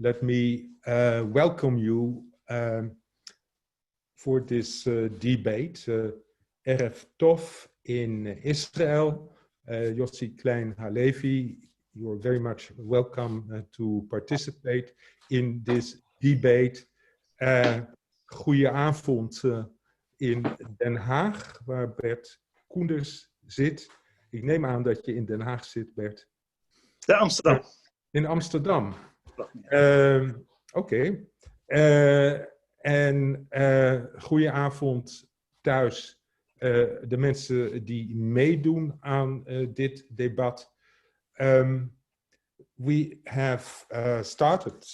let me welcome you for this debate. Erev Tov in Israel. Yossi Klein Halevi, you're very much welcome to participate in this debate. Goeie avond in Den Haag, waar Bert Koenders zit. Ik neem aan dat je in Den Haag zit, Bert. Ja, Amsterdam. In Amsterdam. Oké. En goeie avond thuis. De mensen die meedoen aan dit debat. We have started.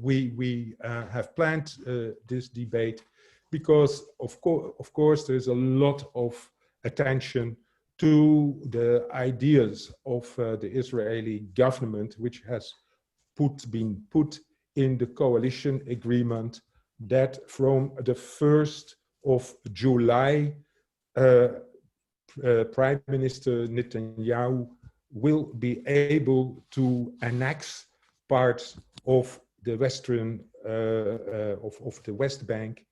We have planned this debate because, of course, there's a lot of attention to the ideas of the Israeli government, which has been put in the coalition agreement that from the 1st of July, Prime Minister Netanyahu will be able to annex parts of the western, of the West Bank,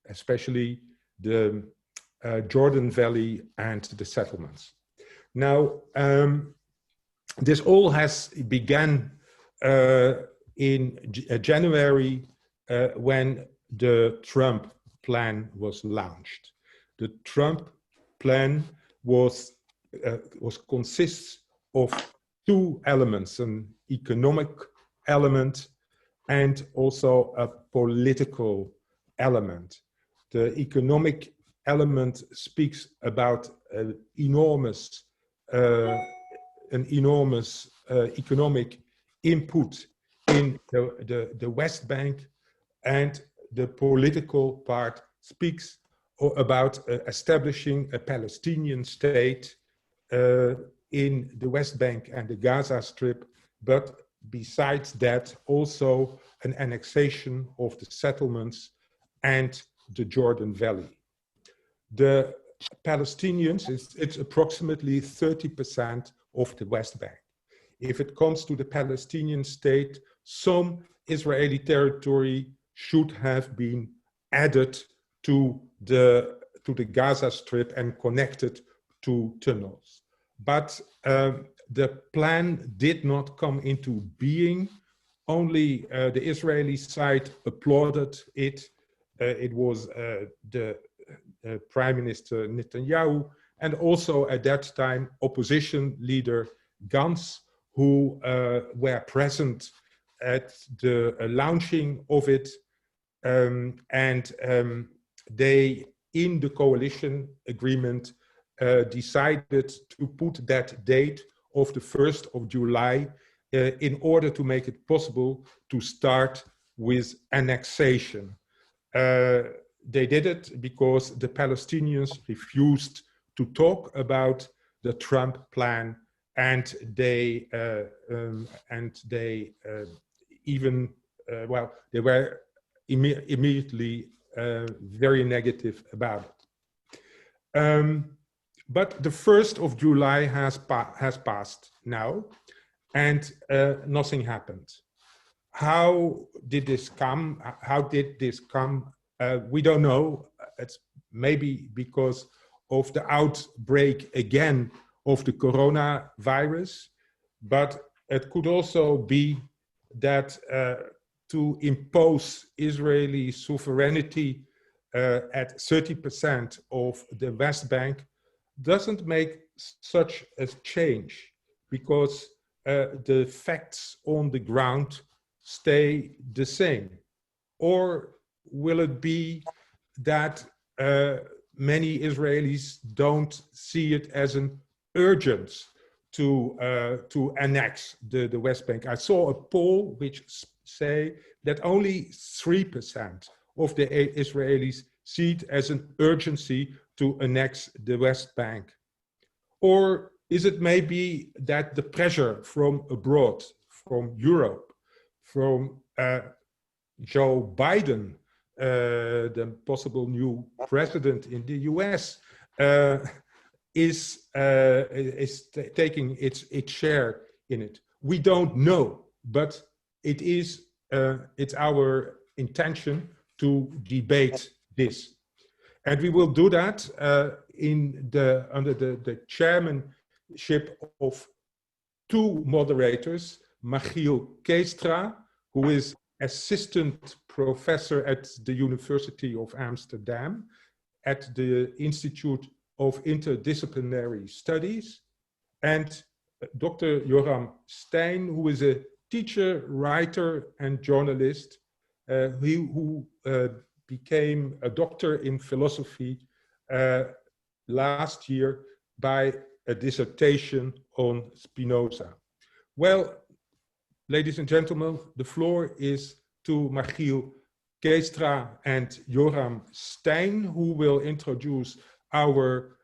especially the Jordan Valley and the settlements. Now, this all has begun in January when the Trump plan was launched. The Trump plan consists of two elements, an economic element and also a political element. The economic element speaks about an enormous economic input in the West Bank, and the political part speaks about establishing a Palestinian state in the West Bank and the Gaza Strip, but besides that also an annexation of the settlements and the Jordan Valley. The Palestinians, it's approximately 30% of the West Bank. If it comes to the Palestinian state, some Israeli territory should have been added to the Gaza Strip and connected to tunnels. But the plan did not come into being. Only the Israeli side applauded it. It was the Prime Minister Netanyahu and also at that time opposition leader Gantz, who were present at the launching of it, and they, in the coalition agreement, decided to put that date of the 1st of July in order to make it possible to start with annexation. They did it because the Palestinians refused to talk about the Trump plan, and they were immediately very negative about it. But the 1st of July has passed now, and nothing happened. How did this come? We don't know. It's maybe because of the outbreak again of the coronavirus, but it could also be that to impose Israeli sovereignty at 30% of the West Bank doesn't make such a change, because the facts on the ground stay the same. Or will it be that many Israelis don't see it as an urgence to annex the West Bank? I saw a poll which say that only 3% of the Israelis see it as an urgency to annex the West Bank. Or is it maybe that the pressure from abroad, from Europe, from Joe Biden, the possible new president in the US, is taking its share in it? We don't know, but it's our intention to debate this. And we will do that under the chairmanship of two moderators, Michiel Keestra, who is assistant professor at the University of Amsterdam at the Institute of Interdisciplinary Studies, and Dr. Joram Stein, who is a teacher, writer, and journalist, who became a doctor in philosophy last year by a dissertation on Spinoza. Well, ladies and gentlemen, the floor is to Michiel Keestra and Joram Stein, who will introduce our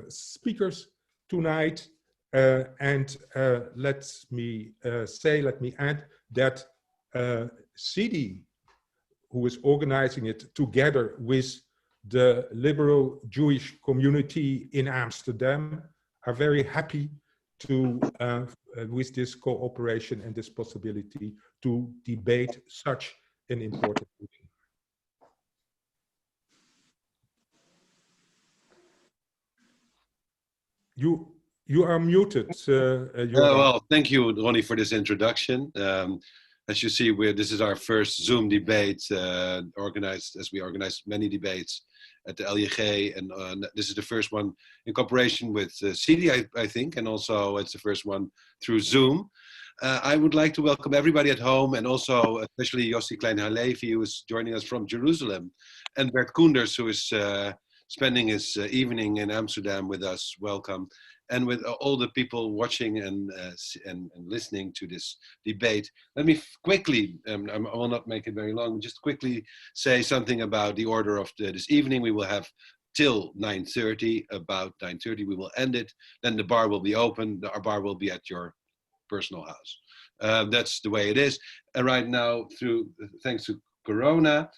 speakers tonight. And let me add that CD, who is organizing it together with the liberal Jewish community in Amsterdam, are very happy to with this cooperation and this possibility to debate such an important issue. You are muted. Well, thank you, Ronnie, for this introduction. As you see, this is our first Zoom debate organized, as we organized many debates at the LJG, and this is the first one in cooperation with CD, I think, and also it's the first one through Zoom. I would like to welcome everybody at home, and also especially Yossi Klein-Halevi, who is joining us from Jerusalem, and Bert Koenders, who is spending his evening in Amsterdam with us. Welcome. And with all the people watching and listening to this debate. Let me quickly, I will not make it very long, just quickly say something about the order of this evening. We will have till 9:30, about 9:30 we will end it. Then the bar will be open. Our bar will be at your personal house. That's the way it is. Right now, thanks to Corona.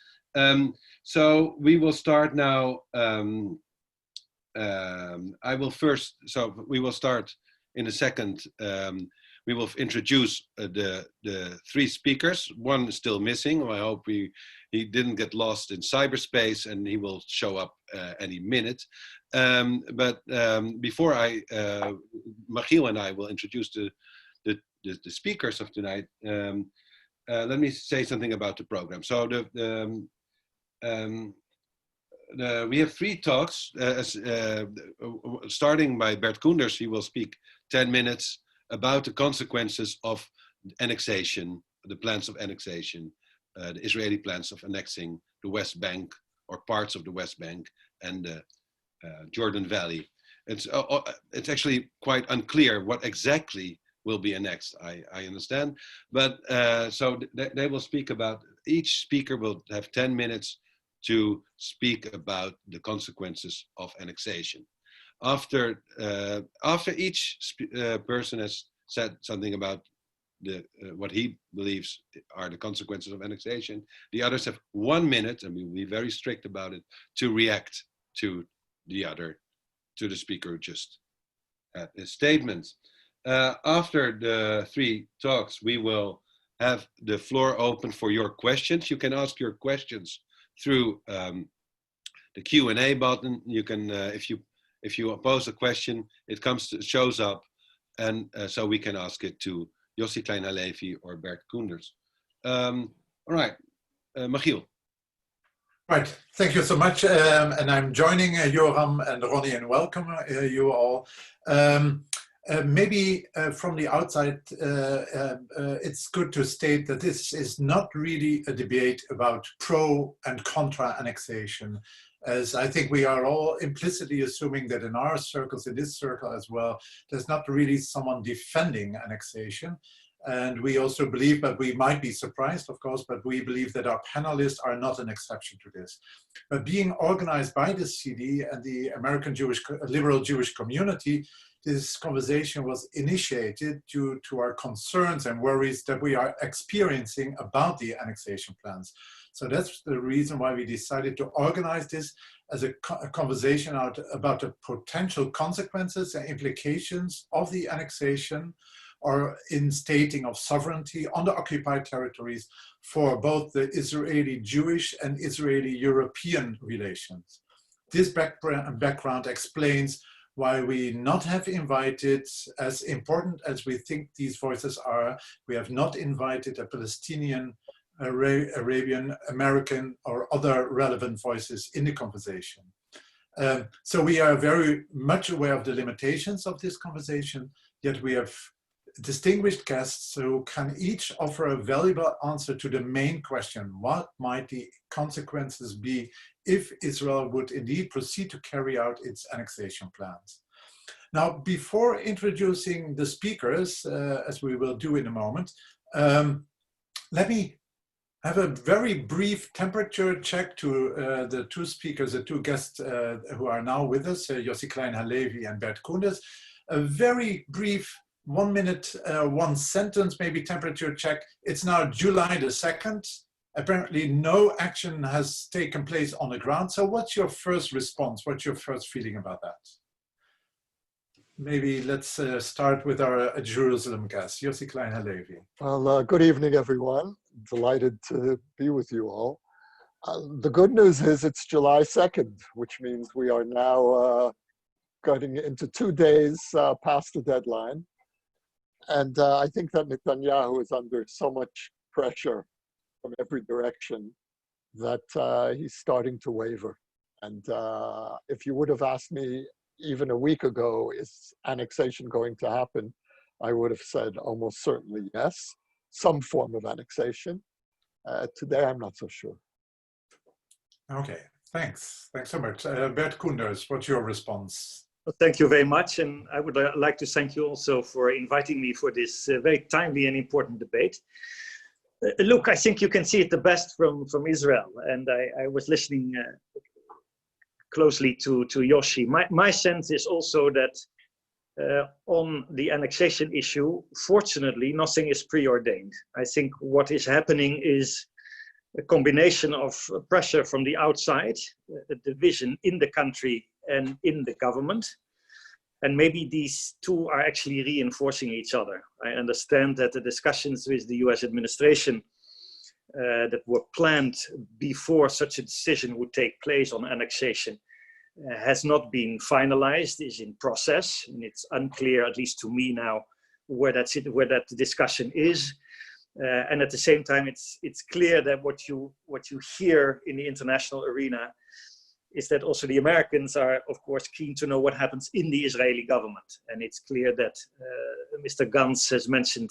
So we will start now. We will start in a second. We will introduce the three speakers. One is still missing. I hope he didn't get lost in cyberspace, and he will show up any minute. But before Michiel and I will introduce the speakers of tonight, let me say something about the program. So we have three talks, starting by Bert Koenders. He will speak 10 minutes about the consequences of annexation, the plans of annexation, the Israeli plans of annexing the West Bank or parts of the West Bank and the Jordan Valley. It's actually quite unclear what exactly will be annexed, I understand. But so they will speak about, each speaker will have 10 minutes to speak about the consequences of annexation. After each person has said something about what he believes are the consequences of annexation, the others have 1 minute, and we will be very strict about it, to react to the speaker who just had his statement. After the three talks, we will have the floor open for your questions. You can ask your questions through the Q&A button. You can, if you pose a question, it shows up, and so we can ask it to Yossi Klein-Halevi or Bert Koenders. All right, Michiel. Right, thank you so much, and I'm joining Joram and Ronnie, and welcome you all. Maybe from the outside, it's good to state that this is not really a debate about pro and contra annexation, as I think we are all implicitly assuming that in our circles, in this circle as well, there's not really someone defending annexation. And we also believe, but we might be surprised, of course, but we believe that our panelists are not an exception to this. But being organized by the CD and the American liberal Jewish community, this conversation was initiated due to our concerns and worries that we are experiencing about the annexation plans. So that's the reason why we decided to organize this as a conversation about the potential consequences and implications of the annexation or in stating of sovereignty on the occupied territories for both the Israeli Jewish and Israeli European relations. This background explains why we not have invited, as important as we think these voices are, we have not invited a Palestinian, Arabian, American, or other relevant voices in the conversation. So we are very much aware of the limitations of this conversation, yet we have distinguished guests who can each offer a valuable answer to the main question: what might the consequences be if Israel would indeed proceed to carry out its annexation plans? Now, before introducing the speakers, as we will do in a moment, let me have a very brief temperature check to the two speakers, the two guests who are now with us, Yossi Klein-Halevi and Bert Koenders. A very brief 1 minute, one sentence, maybe temperature check. It's now July the 2nd. Apparently no action has taken place on the ground. So what's your first response? What's your first feeling about that? Maybe let's start with our Jerusalem guest, Yossi Klein-Halevi. Well, good evening, everyone. Delighted to be with you all. The good news is it's July 2nd, which means we are now getting into 2 days past the deadline. And I think that Netanyahu is under so much pressure from every direction that he's starting to waver. And if you would have asked me even a week ago, is annexation going to happen? I would have said almost certainly yes, some form of annexation. Today, I'm not so sure. Okay, thanks. Thanks so much. Bert Koenders, what's your response? Well, thank you very much. And I would like to thank you also for inviting me for this very timely and important debate. Look, I think you can see it the best from Israel. And I was listening closely to Yossi. My sense is also that on the annexation issue, fortunately, nothing is preordained. I think what is happening is a combination of pressure from the outside, a division in the country and in the government. And maybe these two are actually reinforcing each other. I understand that the discussions with the US administration that were planned before such a decision would take place on annexation has not been finalized, is in process, and it's unclear, at least to me now, where that discussion is. And at the same time, it's clear that what you hear in the international arena is that also the Americans are, of course, keen to know what happens in the Israeli government. And it's clear that Mr. Gantz has mentioned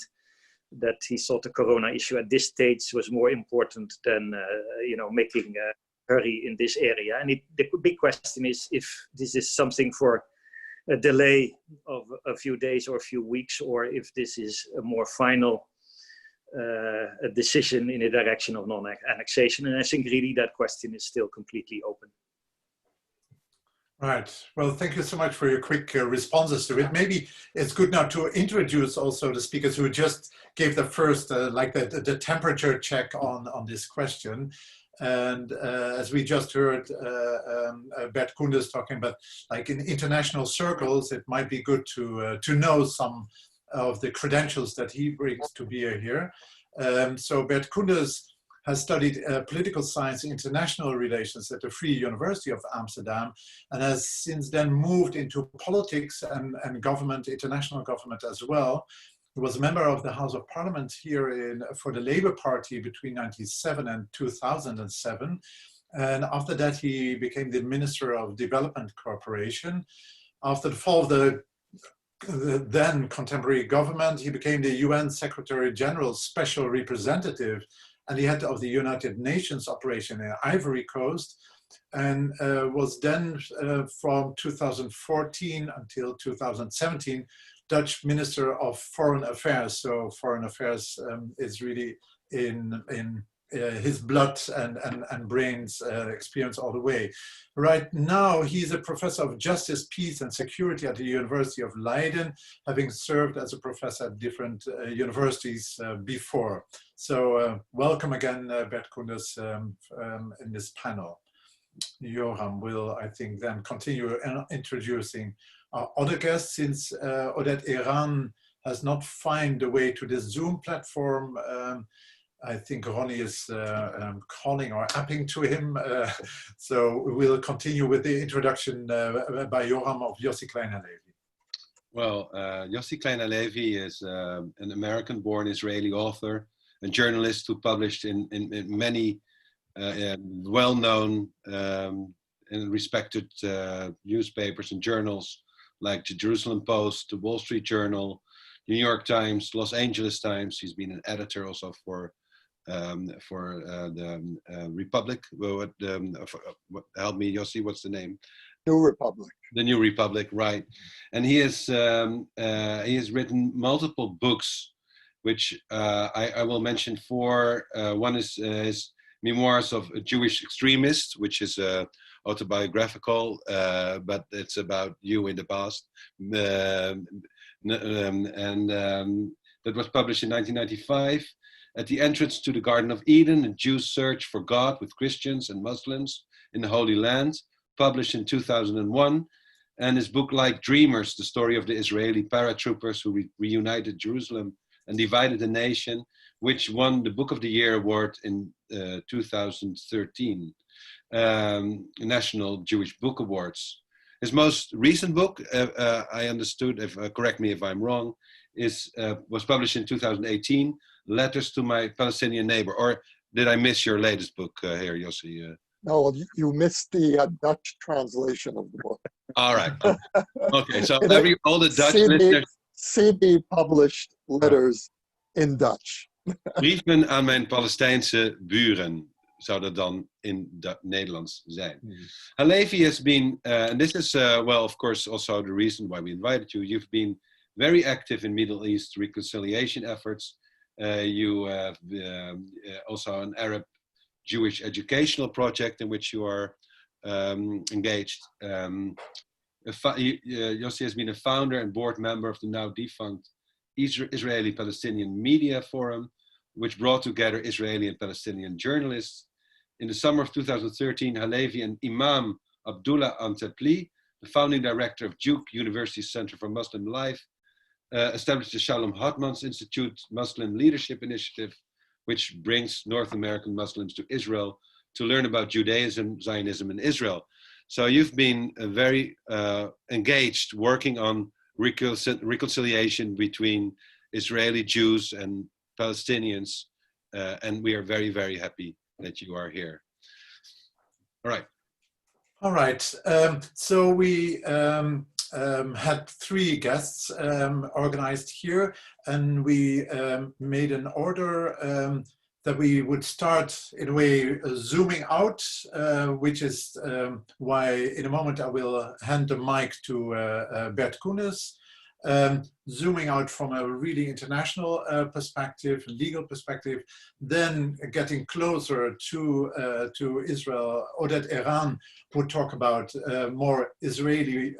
that he thought the corona issue at this stage was more important than making hurry in this area. And the big question is if this is something for a delay of a few days or a few weeks, or if this is a more final a decision in the direction of non-annexation. And I think really that question is still completely open. Right. Well, thank you so much for your quick responses to it. Maybe it's good now to introduce also the speakers who just gave the first, the temperature check on this question. And as we just heard Bert Koenders talking about, like in international circles, it might be good to know some of the credentials that he brings to be here. So Bert Koenders has studied political science and international relations at the Free University of Amsterdam, and has since then moved into politics and government, international government as well. He was a member of the House of Parliament here for the Labour Party between 1997 and 2007. And after that, he became the Minister of Development Cooperation. After the fall of the then contemporary government, he became the UN Secretary General's Special Representative and the head of the United Nations operation in Ivory Coast, and was then from 2014 until 2017 Dutch Minister of Foreign Affairs. So foreign affairs is really in his blood and brains experience all the way. Right now, he's a professor of justice, peace, and security at the University of Leiden, having served as a professor at different universities before. So welcome again, Bert Koenders, in this panel. Joram will, I think, then continue introducing our other guests, since Odette Eran has not found a way to this Zoom platform. I think Ronnie is calling or apping to him. So we'll continue with the introduction by Yoram of Yossi Klein Halevi. Well, Yossi Klein Halevi is an American-born Israeli author and journalist who published in many well-known and respected newspapers and journals like the Jerusalem Post, the Wall Street Journal, New York Times, Los Angeles Times. He's been an editor also for the Republic. Help me, Yossi, what's the name? New Republic. The New Republic, right? And he has written multiple books, which I will mention four. One is his Memoirs of a Jewish Extremist, which is autobiographical, but it's about you in the past. And that was published in 1995. At the entrance to the Garden of Eden, a Jew's search for God with Christians and Muslims in the Holy Land, published in 2001. And his book, Like Dreamers, the story of the Israeli paratroopers who reunited Jerusalem and divided the nation, which won the Book of the Year award in 2013, National Jewish Book Awards. His most recent book, I understood, correct me if I'm wrong, was published in 2018, Letters to My Palestinian Neighbor. Or did I miss your latest book here, Yossi? No, you missed the Dutch translation of the book. All right. Okay, so all the Dutch CB, listeners... CB published letters in Dutch. Brieven aan mijn Palestijnse buren, zou dat dan in Nederlands zijn. Halevi has been, and this is, well, of course, also the reason why we invited you. You've been very active in Middle East reconciliation efforts. You have also an Arab Jewish educational project in which you are engaged. Yossi has been a founder and board member of the now defunct Israeli-Palestinian Media Forum, which brought together Israeli and Palestinian journalists. In the summer of 2013, Halevi and Imam Abdullah Antepli, the founding director of Duke University's Center for Muslim Life, established the Shalom Hartmans Institute Muslim Leadership Initiative, which brings North American Muslims to Israel to learn about Judaism, Zionism, and Israel. So you've been very engaged working on reconciliation between Israeli Jews and Palestinians, and we are very, very happy that you are here. All right. All right. So we had three guests organized here, and we made an order that we would start in a way zooming out, which is why in a moment I will hand the mic to Bert Koenis, zooming out from a really international perspective, legal perspective, then getting closer to Israel. Oded Eran would talk about more Israeli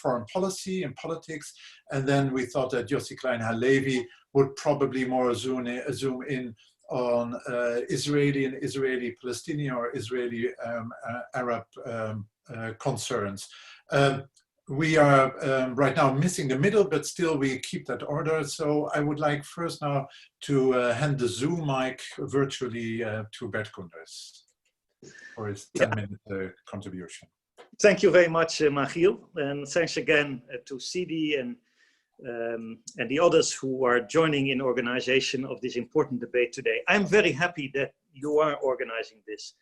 foreign policy and politics, and then we thought that Yossi Klein Halevi would probably more zoom in on Israeli and Israeli-Palestinian or Israeli-Arab concerns. We are right now missing the middle, but still we keep that order. So I would like first now to hand the Zoom mic virtually to Bert Koenis for his 10-minute contribution. Thank you very much, Magiel, and thanks again to CD and the others who are joining in organization of this important debate today. I'm very happy that you are organizing this.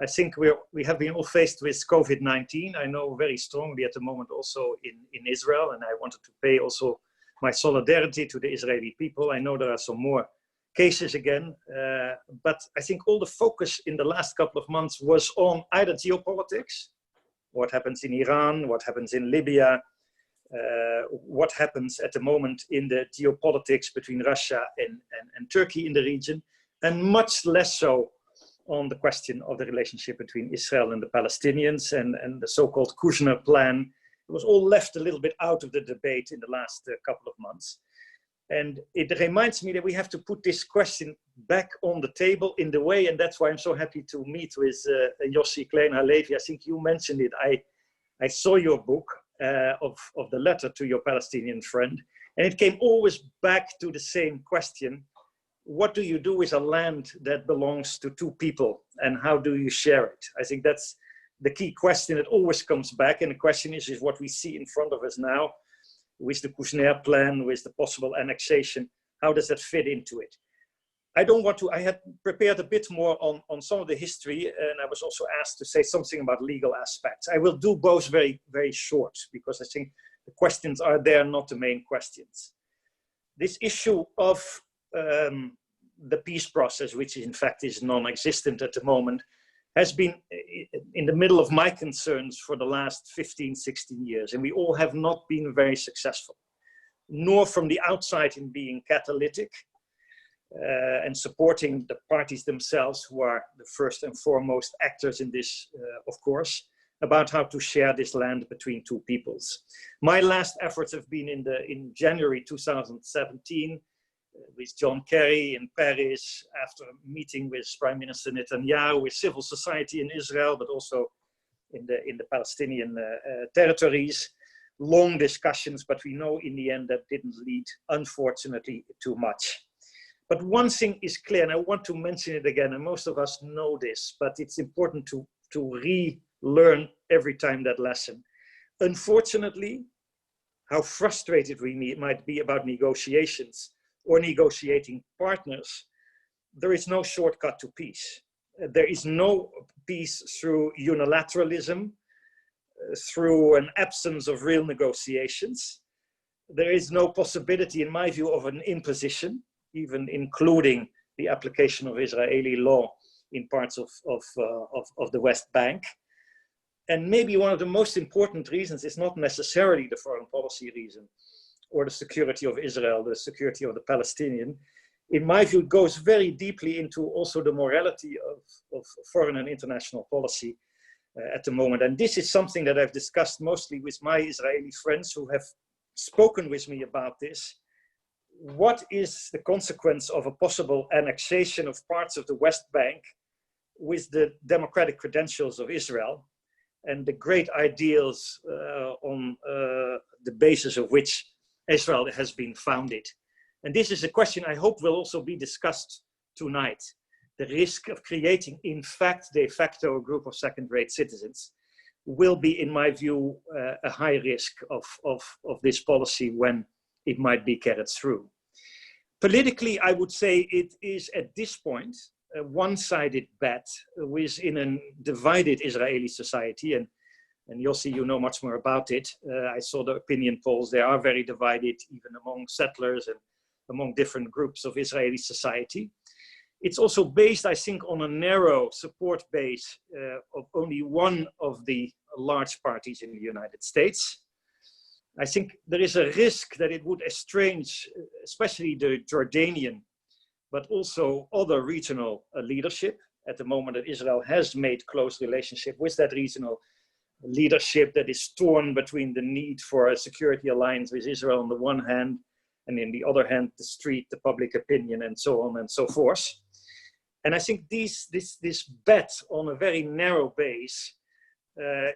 I think we have been all faced with COVID-19. I know very strongly at the moment also in Israel, and I wanted to pay also my solidarity to the Israeli people. I know there are some more cases again, but I think all the focus in the last couple of months was on either geopolitics, what happens in Iran, what happens in Libya, what happens at the moment in the geopolitics between Russia and Turkey in the region, and much less so on the question of the relationship between Israel and the Palestinians and the so-called Kushner plan. It was all left a little bit out of the debate in the last couple of months. And it reminds me that we have to put this question back on the table in the way, and that's why I'm so happy to meet with Yossi Klein Halevi. I think you mentioned it. I saw your book of the letter to your Palestinian friend. And it came always back to the same question. What do you do with a land that belongs to two people, and how do you share it? I think that's the key question that always comes back. And the question is what we see in front of us now with the Kuzner plan, with the possible annexation, how does that fit into it? I had prepared a bit more on some of the history, and I was also asked to say something about legal aspects. I will do both very, very short, because I think the questions are there, not the main questions. This issue of the peace process, which in fact is non-existent at the moment, has been in the middle of my concerns for the last 15, 16 years. And we all have not been very successful, nor from the outside in being catalytic and supporting the parties themselves, who are the first and foremost actors in this, of course, about how to share this land between two peoples. My last efforts have been in January 2017, with John Kerry in Paris, after a meeting with Prime Minister Netanyahu, with civil society in Israel, but also in the Palestinian territories. Long discussions, but we know in the end that didn't lead, unfortunately, too much. But one thing is clear, and I want to mention it again, and most of us know this, but it's important to relearn every time that lesson. Unfortunately, how frustrated we might be about negotiations or negotiating partners, there is no shortcut to peace. There is no peace through unilateralism, through an absence of real negotiations. There is no possibility, in my view, of an imposition, even including the application of Israeli law in parts of the West Bank. And maybe one of the most important reasons is not necessarily the foreign policy reason, or the security of Israel, the security of the Palestinian. In my view, it goes very deeply into also the morality of foreign and international policy at the moment. And this is something that I've discussed mostly with my Israeli friends who have spoken with me about this. What is the consequence of a possible annexation of parts of the West Bank with the democratic credentials of Israel and the great ideals on the basis of which Israel has been founded? And this is a question I hope will also be discussed tonight. The risk of creating, in fact, de facto, a group of second-rate citizens will be, in my view, a high risk of this policy when it might be carried through. Politically, I would say it is at this point a one-sided bet within a divided Israeli society. And Yossi, you know much more about it. I saw the opinion polls. They are very divided, even among settlers and among different groups of Israeli society. It's also based, I think, on a narrow support base of only one of the large parties in the United States. I think there is a risk that it would estrange, especially the Jordanian, but also other regional leadership. At the moment that Israel has made close relationship with that regional leadership that is torn between the need for a security alliance with Israel on the one hand, and in the other hand, the street, the public opinion, and so on and so forth. And I think this bet on a very narrow base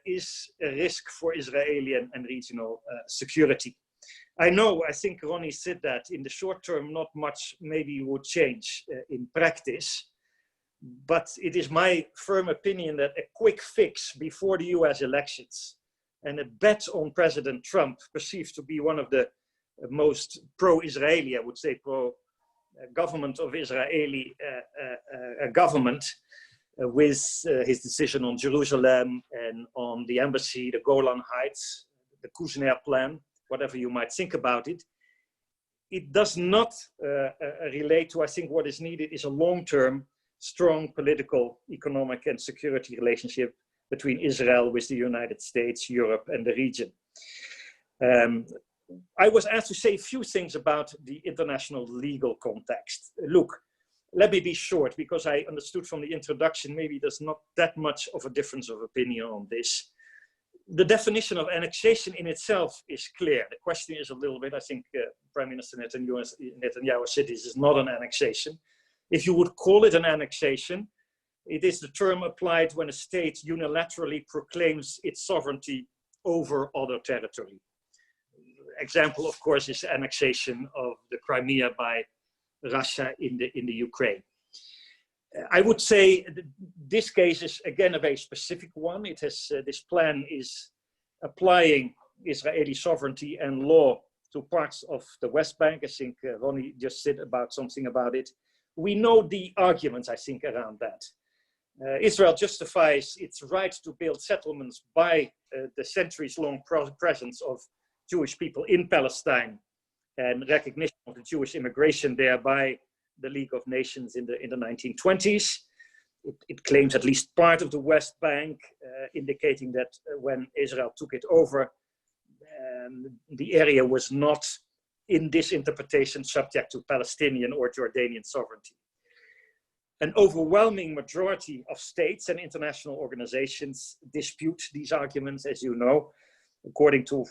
is a risk for Israeli and regional security. I think Ronnie said that in the short term, not much maybe would change in practice, but it is my firm opinion that a quick fix before the US elections and a bet on President Trump, perceived to be one of the most pro-Israeli, I would say pro-government of Israeli government, with his decision on Jerusalem and on the embassy, the Golan Heights, the Kuzner plan, whatever you might think about it. It does not relate to, I think what is needed is a long-term, strong political, economic and security relationship between Israel with the United States, Europe and the region. I was asked to say a few things about the international legal context. Look, let me be short, because I understood from the introduction, maybe there's not that much of a difference of opinion on this. The definition of annexation in itself is clear. The question is a little bit, I think Prime Minister Netanyahu said this is not an annexation. If you would call it an annexation, it is the term applied when a state unilaterally proclaims its sovereignty over other territory. example, of course, is the annexation of the Crimea by Russia in the Ukraine. I would say this case is again a very specific one. It has this plan is applying Israeli sovereignty and law to parts of the West Bank. I think Ronnie just said something about it. We know the arguments, I think, around that. Israel justifies its right to build settlements by the centuries-long presence of Jewish people in Palestine and recognition of the Jewish immigration there by the League of Nations in the 1920s. It claims at least part of the West Bank, indicating that when Israel took it over, the area was not, in this interpretation, subject to Palestinian or Jordanian sovereignty. An overwhelming majority of states and international organizations dispute these arguments, as you know. According to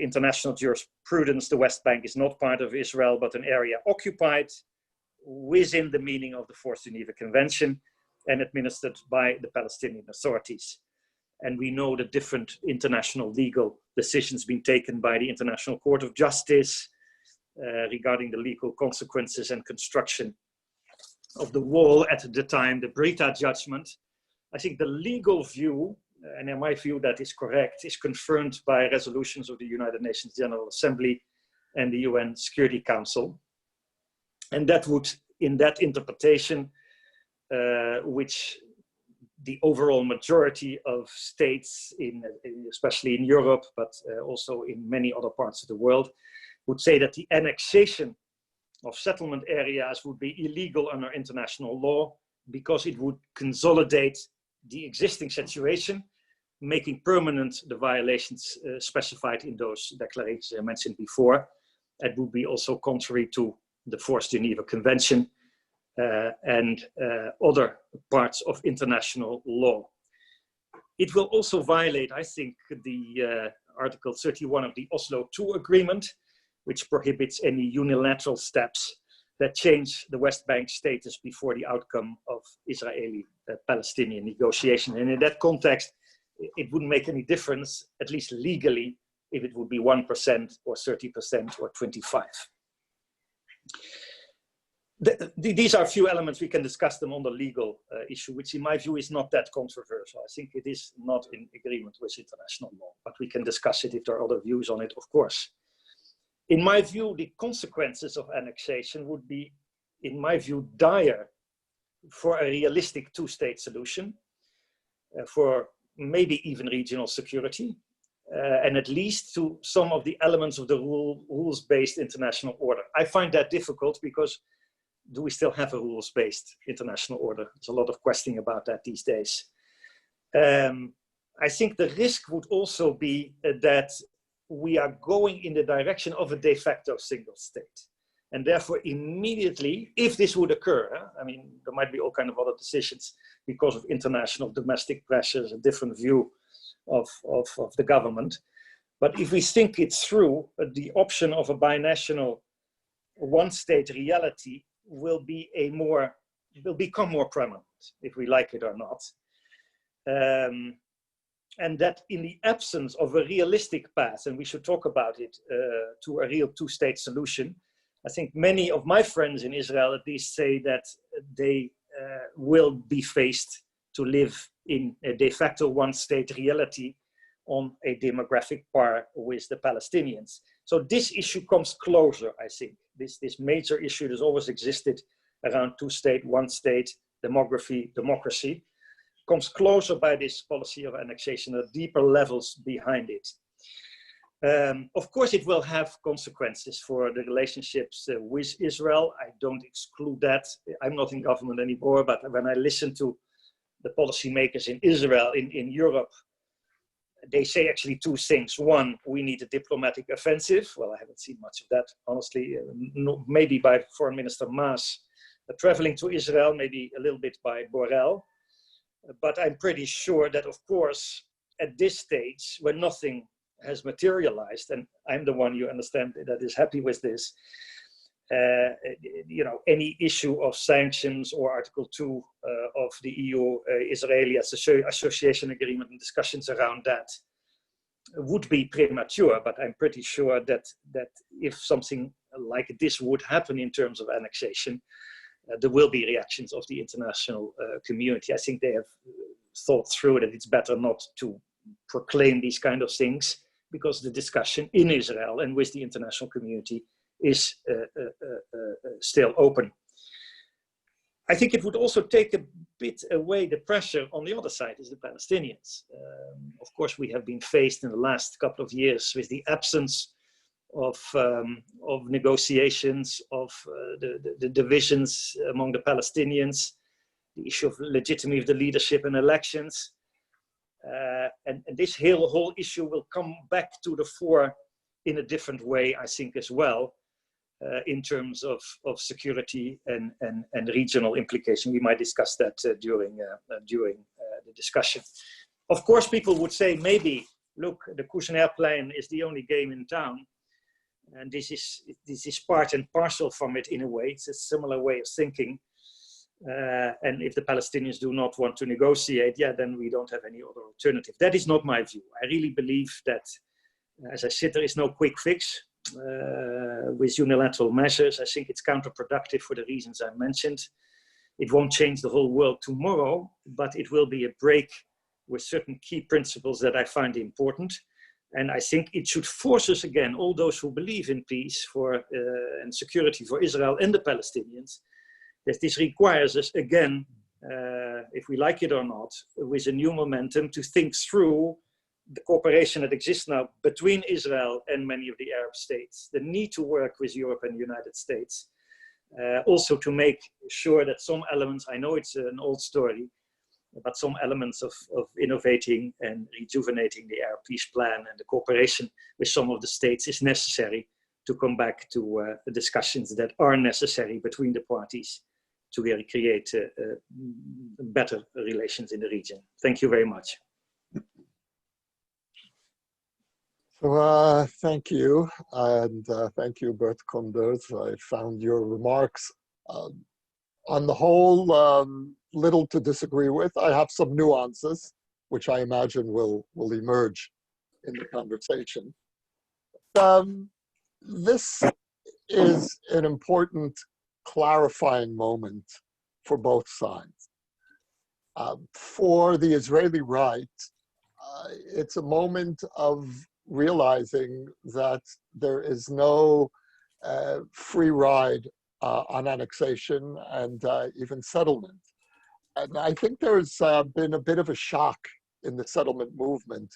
international jurisprudence, the West Bank is not part of Israel, but an area occupied within the meaning of the Fourth Geneva Convention and administered by the Palestinian authorities. And we know the different international legal decisions being taken by the International Court of Justice regarding the legal consequences and construction of the wall at the time, the Brita judgment. I think the legal view, and in my view that is correct, is confirmed by resolutions of the United Nations General Assembly and the UN Security Council. And that would, in that interpretation, which the overall majority of states, especially in Europe, but also in many other parts of the world, would say that the annexation of settlement areas would be illegal under international law because it would consolidate the existing situation, making permanent the violations specified in those declarations I mentioned before. It would be also contrary to the Fourth Geneva Convention and other parts of international law. It will also violate, I think, the Article 31 of the Oslo II Agreement, which prohibits any unilateral steps that change the West Bank status before the outcome of Israeli-Palestinian negotiations. And in that context, it wouldn't make any difference, at least legally, if it would be 1% or 30% or 25%. These are a few elements. We can discuss them on the legal issue, which in my view is not that controversial. I think it is not in agreement with international law, but we can discuss it if there are other views on it, of course. In my view, the consequences of annexation would be, in my view, dire for a realistic two-state solution, for maybe even regional security, and at least to some of the elements of the rules-based international order. I find that difficult because do we still have a rules-based international order? There's a lot of questioning about that these days. I think the risk would also be that we are going in the direction of a de facto single state. And therefore immediately, if this would occur, I mean, there might be all kinds of other decisions because of international domestic pressures, a different view of the government. But if we think it through, the option of a binational one-state reality will become more prominent, if we like it or not. And that in the absence of a realistic path, and we should talk about it, to a real two-state solution, I think many of my friends in Israel at least say that they will be faced to live in a de facto one-state reality on a demographic par with the Palestinians. So this issue comes closer, I think. This major issue that's always existed around two-state, one-state, democracy, comes closer by this policy of annexation at deeper levels behind it. Of course, it will have consequences for the relationships with Israel. I don't exclude that. I'm not in government anymore, but when I listen to the policymakers in Israel, in Europe, they say actually two things. One, we need a diplomatic offensive. Well, I haven't seen much of that, honestly. Maybe by Foreign Minister Maas traveling to Israel, maybe a little bit by Borrell. But I'm pretty sure that, of course, at this stage, when nothing has materialized, and I'm the one, you understand, that is happy with this, any issue of sanctions or Article 2 of the EU-Israeli Association Agreement and discussions around that would be premature, but I'm pretty sure that if something like this would happen in terms of annexation, there will be reactions of the international community. I think they have thought through that it's better not to proclaim these kind of things, because the discussion in Israel and with the international community is still open. I think it would also take a bit away the pressure on the other side, is the Palestinians. Of course, we have been faced in the last couple of years with the absence of negotiations, of the divisions among the Palestinians, the issue of legitimacy of the leadership and elections. And this whole issue will come back to the fore in a different way, I think, as well. In terms of security and regional implication. We might discuss that during the discussion. Of course, people would say, maybe, look, the Kushner-plan is the only game in town, and this is part and parcel from it in a way. It's a similar way of thinking. And if the Palestinians do not want to negotiate, yeah, then we don't have any other alternative. That is not my view. I really believe that, as I said, there is no quick fix. With unilateral measures, I think it's counterproductive for the reasons I mentioned. It won't change the whole world tomorrow, but it will be a break with certain key principles that I find important. And I think it should force us again, all those who believe in peace and security for Israel and the Palestinians, that this requires us again, if we like it or not, with a new momentum to think through the cooperation that exists now between Israel and many of the Arab states, the need to work with Europe and the United States, also to make sure that some elements, I know it's an old story, but some elements of innovating and rejuvenating the Arab peace plan and the cooperation with some of the states is necessary to come back to the discussions that are necessary between the parties to really create better relations in the region. Thank you very much. So thank you, and thank you, Bert Koenders. I found your remarks on the whole little to disagree with. I have some nuances, which I imagine will emerge in the conversation. This is an important clarifying moment for both sides. For the Israeli right, it's a moment of realizing that there is no free ride on annexation and even settlement. And I think there's been a bit of a shock in the settlement movement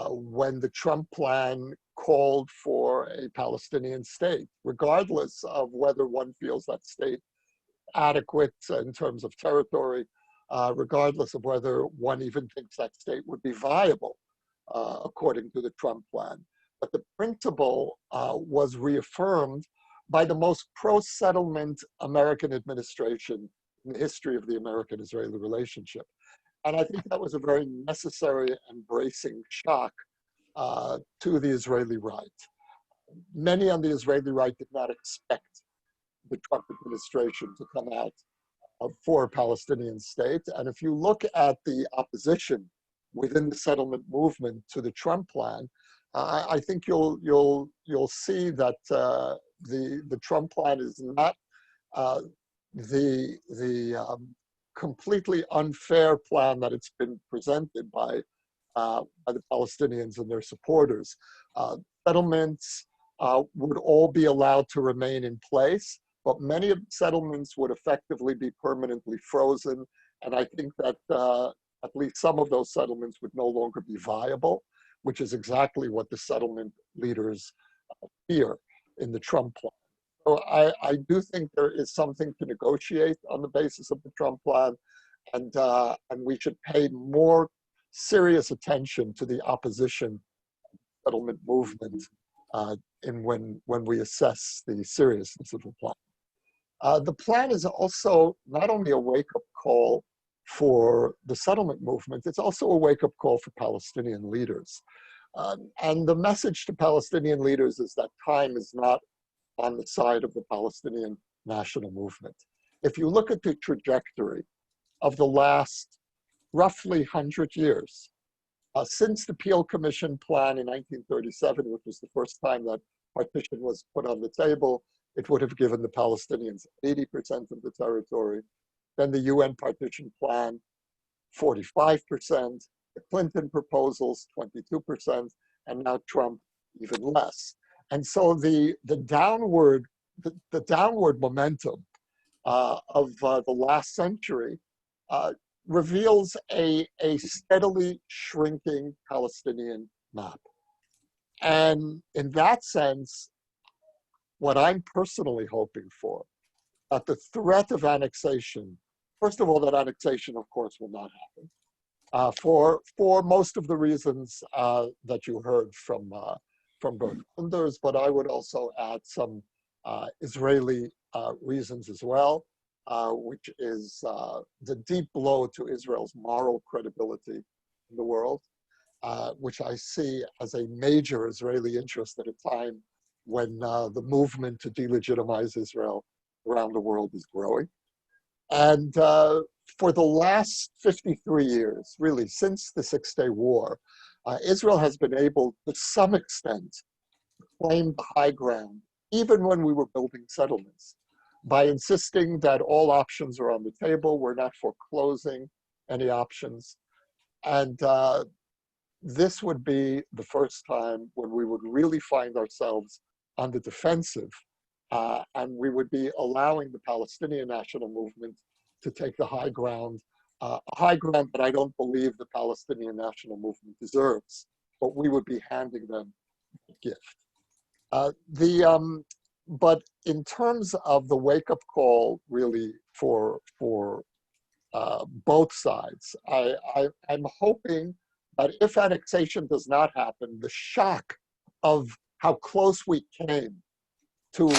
when the Trump plan called for a Palestinian state, regardless of whether one feels that state adequate in terms of territory, regardless of whether one even thinks that state would be viable. According to the Trump plan. But the principle was reaffirmed by the most pro-settlement American administration in the history of the American-Israeli relationship. And I think that was a very necessary and bracing shock to the Israeli right. Many on the Israeli right did not expect the Trump administration to come out for a Palestinian state. And if you look at the opposition within the settlement movement to the Trump plan, I think you'll see that the Trump plan is not the completely unfair plan that it's been presented by the Palestinians and their supporters. Settlements would all be allowed to remain in place, but many of the settlements would effectively be permanently frozen. And I think that at least some of those settlements would no longer be viable, which is exactly what the settlement leaders fear in the Trump plan. So I do think there is something to negotiate on the basis of the Trump plan, and we should pay more serious attention to the opposition settlement movement when we assess the seriousness of the plan. The plan is also not only a wake-up call for the settlement movement, it's also a wake-up call for Palestinian leaders. And the message to Palestinian leaders is that time is not on the side of the Palestinian national movement. If you look at the trajectory of the last roughly 100 years, Since the Peel Commission plan in 1937, which was the first time that partition was put on the table, it would have given the Palestinians 80% of the territory. Then the UN partition plan, 45%, the Clinton proposals, 22%, and now Trump, even less. And so the downward momentum of the last century reveals a steadily shrinking Palestinian map. And in that sense, what I'm personally hoping for, that the threat of annexation, first of all, that annexation, of course, will not happen, for most of the reasons that you heard from both funders, but I would also add some Israeli reasons as well, which is the deep blow to Israel's moral credibility in the world, which I see as a major Israeli interest at a time when the movement to delegitimize Israel around the world is growing. And for the last 53 years, really since the Six-Day War, Israel has been able to some extent to claim the high ground, even when we were building settlements, by insisting that all options are on the table. We're not foreclosing any options. And this would be the first time when we would really find ourselves on the defensive, and we would be allowing the Palestinian national movement to take the high ground, a high ground that I don't believe the Palestinian national movement deserves, but we would be handing them a gift. But in terms of the wake-up call, really, for both sides, I'm hoping that if annexation does not happen, the shock of how close we came to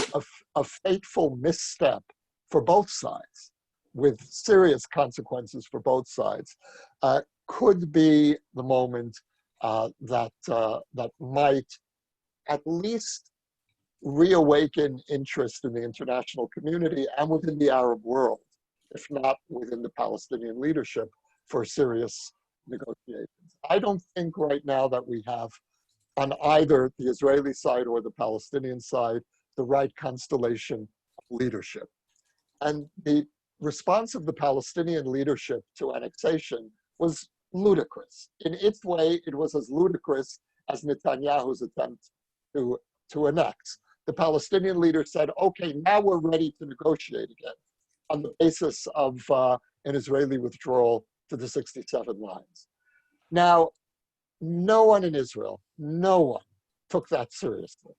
a fateful misstep for both sides, with serious consequences for both sides, could be the moment that might at least reawaken interest in the international community and within the Arab world, if not within the Palestinian leadership, for serious negotiations. I don't think right now that we have, on either the Israeli side or the Palestinian side, the right constellation of leadership. And the response of the Palestinian leadership to annexation was ludicrous. In its way, it was as ludicrous as Netanyahu's attempt to annex. The Palestinian leader said, okay, now we're ready to negotiate again on the basis of an Israeli withdrawal to the 67 lines. Now, no one in Israel, no one took that seriously.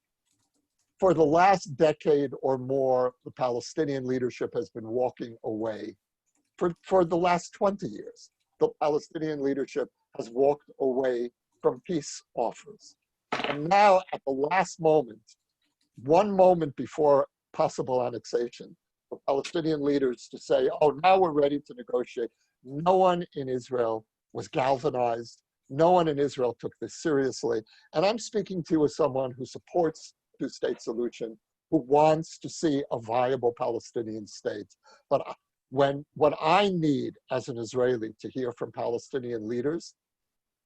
For the last decade or more, the Palestinian leadership has been walking away. For the last 20 years, the Palestinian leadership has walked away from peace offers. And now, at the last moment, one moment before possible annexation, for Palestinian leaders to say, oh, now we're ready to negotiate. No one in Israel was galvanized. No one in Israel took this seriously. And I'm speaking to you as someone who supports the two-state solution, who wants to see a viable Palestinian state. But what I need as an Israeli to hear from Palestinian leaders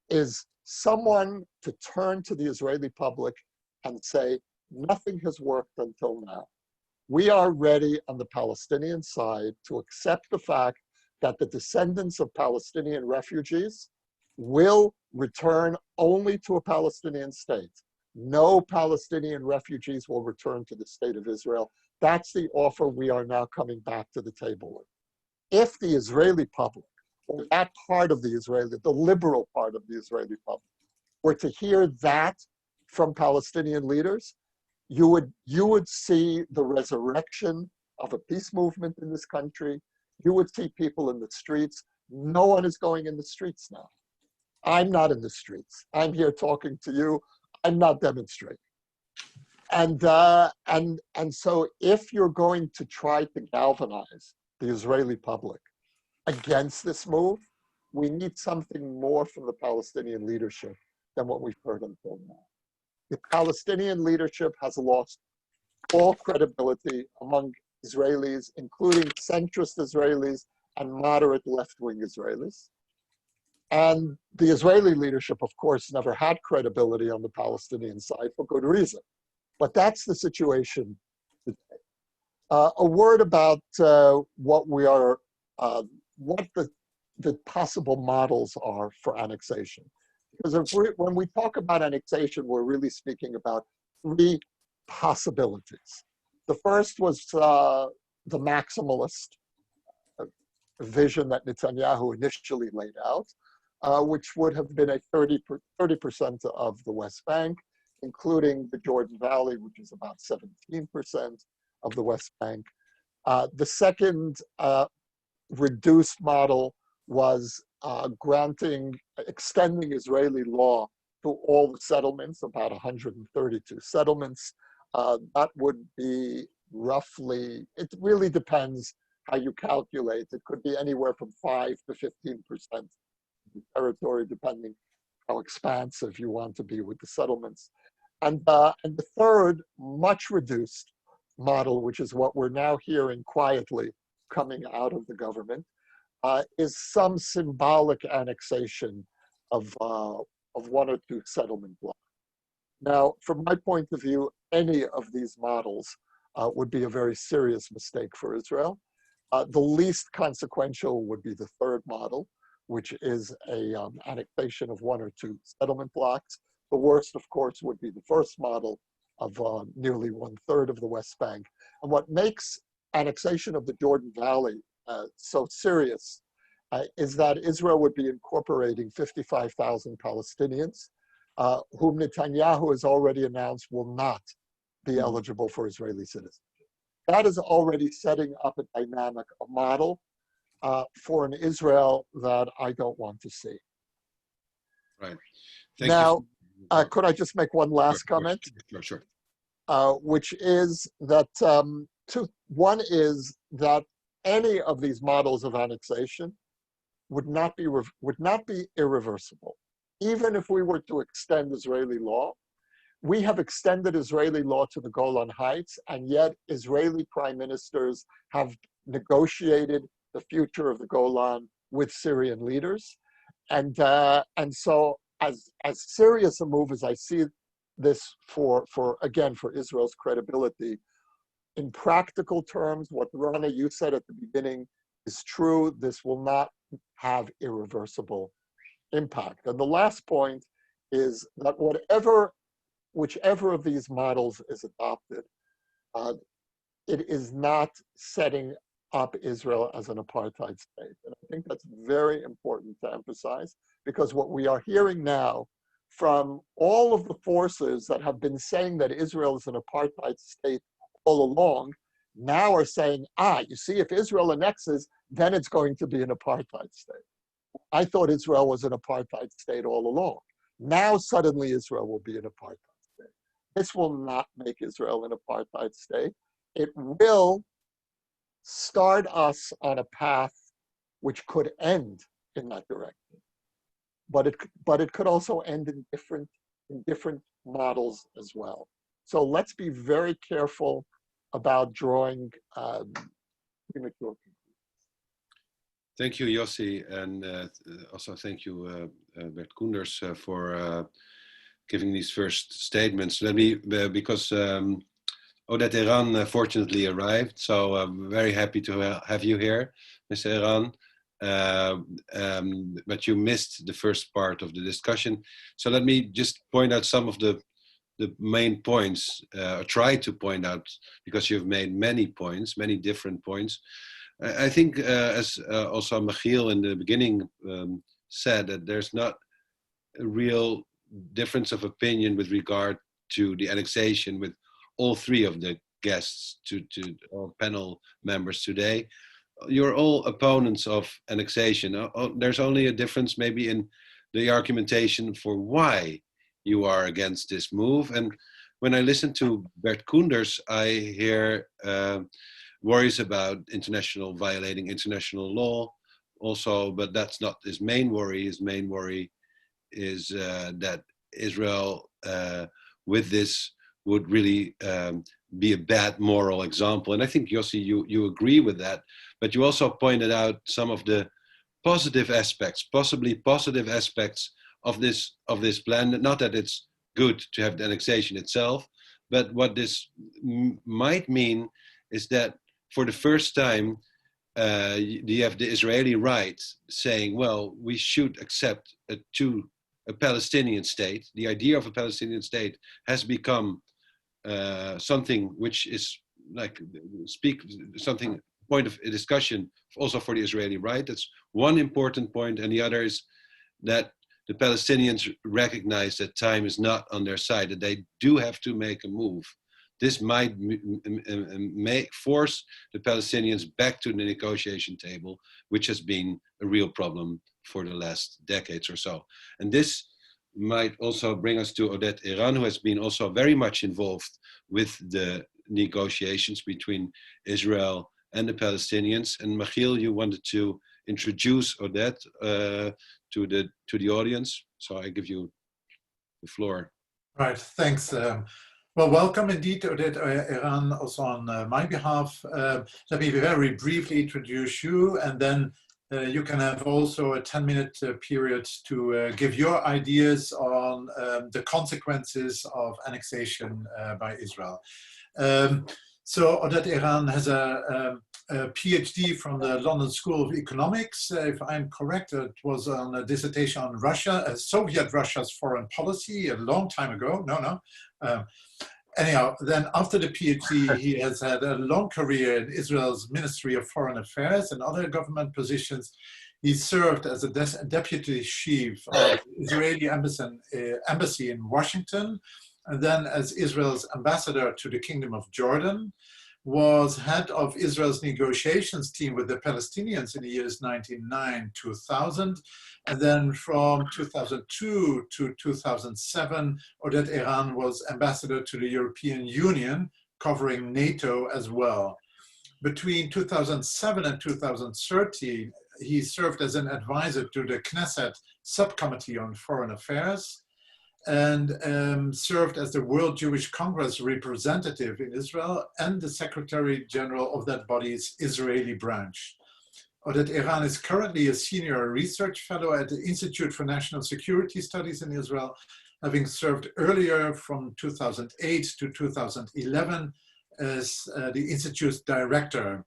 is someone to turn to the Israeli public and say, nothing has worked until now. We are ready on the Palestinian side to accept the fact that the descendants of Palestinian refugees will return only to a Palestinian state. No Palestinian refugees will return to the state of Israel. That's the offer we are now coming back to the table with. If the Israeli public, or that part of the Israeli, the liberal part of the Israeli public, were to hear that from Palestinian leaders, you would see the resurrection of a peace movement in this country. You would see people in the streets. No one is going in the streets now. I'm not in the streets. I'm here talking to you. I'm not demonstrating. And so if you're going to try to galvanize the Israeli public against this move, we need something more from the Palestinian leadership than what we've heard until now. The Palestinian leadership has lost all credibility among Israelis, including centrist Israelis and moderate left-wing Israelis. And the Israeli leadership, of course, never had credibility on the Palestinian side for good reason. But that's the situation today. A word about what the possible models are for annexation. Because when we talk about annexation, we're really speaking about three possibilities. The first was the maximalist vision that Netanyahu initially laid out, which would have been a 30% of the West Bank, including the Jordan Valley, which is about 17% of the West Bank. The second reduced model was extending Israeli law to all the settlements, about 132 settlements. That would be roughly, it really depends how you calculate. It could be anywhere from 5 to 15% of the territory, depending how expansive you want to be with the settlements. And the third, much reduced model, which is what we're now hearing quietly coming out of the government, is some symbolic annexation of one or two settlement blocks. Now, from my point of view, any of these models would be a very serious mistake for Israel. The least consequential would be the third model, which is a annexation of one or two settlement blocks. The worst, of course, would be the first model of nearly 1/3 of the West Bank. And what makes annexation of the Jordan Valley so serious is that Israel would be incorporating 55,000 Palestinians, whom Netanyahu has already announced will not be eligible for Israeli citizenship. That is already setting up a dynamic, a model for an Israel that I don't want to see. Right. Now, could I just make one last comment? Sure. Which is that one is that any of these models of annexation would not be irreversible. Even if we were to extend Israeli law, we have extended Israeli law to the Golan Heights, and yet Israeli prime ministers have negotiated the future of the Golan with Syrian leaders. And so as serious a move as I see this for Israel's credibility, in practical terms, what Rana, you said at the beginning is true. This will not have irreversible impact. And the last point is that whichever of these models is adopted, it is not setting up Israel as an apartheid state. And I think that's very important to emphasize, because what we are hearing now from all of the forces that have been saying that Israel is an apartheid state all along, now are saying, you see, if Israel annexes, then it's going to be an apartheid state. I thought Israel was an apartheid state all along. Now suddenly Israel will be an apartheid state. This will not make Israel an apartheid state. It will start us on a path which could end in that direction. But it could also end in different models as well. So let's be very careful about drawing premature conclusions. Thank you, Yossi, and also thank you, Bert Koenders, for giving these first statements. Let me, because Odette Eran fortunately arrived, so I'm very happy to have you here, Mr. Eran. But you missed the first part of the discussion. So let me just point out some of the main points, or try to point out, because you've made many points, many different points. I think, as also Michiel in the beginning said, that there's not a real difference of opinion with regard to the annexation with all three of the guests, to all panel members today. You're all opponents of annexation. There's only a difference maybe in the argumentation for why you are against this move. And when I listen to Bert Koenders, I hear worries about violating international law also, but that's not his main worry. His main worry is that Israel with this would really be a bad moral example. And I think, Yossi, you agree with that, but you also pointed out some of the positive aspects, possibly positive aspects of this plan. Not that it's good to have the annexation itself, but what this might mean is that for the first time, you have the Israeli right saying, well, we should accept a Palestinian state. The idea of a Palestinian state has become something which is like something point of discussion also for the Israeli right. That's one important point, and the other is that the Palestinians recognize that time is not on their side, that they do have to make a move. This might force the Palestinians back to the negotiation table, which has been a real problem for the last decades or so. And this might also bring us to Oded Eran, who has been also very much involved with the negotiations between Israel and the Palestinians. And Michiel, you wanted to introduce Oded to the audience, so I give you the floor. Right, thanks. Well, welcome indeed, Oded Eran, also on my behalf. Let me very briefly introduce you, and then you can have also a 10-minute period to give your ideas on the consequences of annexation by Israel. So Oded Eran has a PhD from the London School of Economics. If I'm correct, it was on a dissertation on Russia, Soviet Russia's foreign policy a long time ago. Anyhow, then after the PhD, he has had a long career in Israel's Ministry of Foreign Affairs and other government positions. He served as a deputy chief of Israeli embassy in Washington, and then as Israel's ambassador to the Kingdom of Jordan, was head of Israel's negotiations team with the Palestinians in the years 1999-2000. And then from 2002 to 2007, Oded Eran was ambassador to the European Union, covering NATO as well. Between 2007 and 2013, he served as an advisor to the Knesset Subcommittee on Foreign Affairs, and served as the World Jewish Congress representative in Israel and the Secretary General of that body's Israeli branch. Oded Eran is currently a senior research fellow at the Institute for National Security Studies in Israel, having served earlier from 2008 to 2011 as the Institute's director.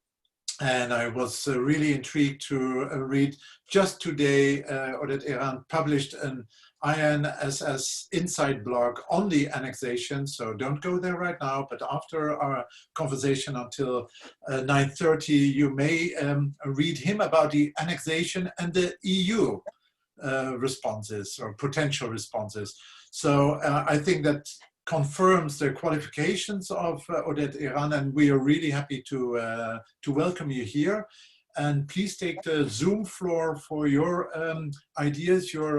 And I was really intrigued to read just today, Oded Eran published an INSS Inside blog on the annexation, so don't go there right now, but after our conversation until 9:30, you may read him about the annexation and the EU responses or potential responses. So I think that confirms the qualifications of Oded Eran, and we are really happy to welcome you here. And please take the Zoom floor for your ideas, your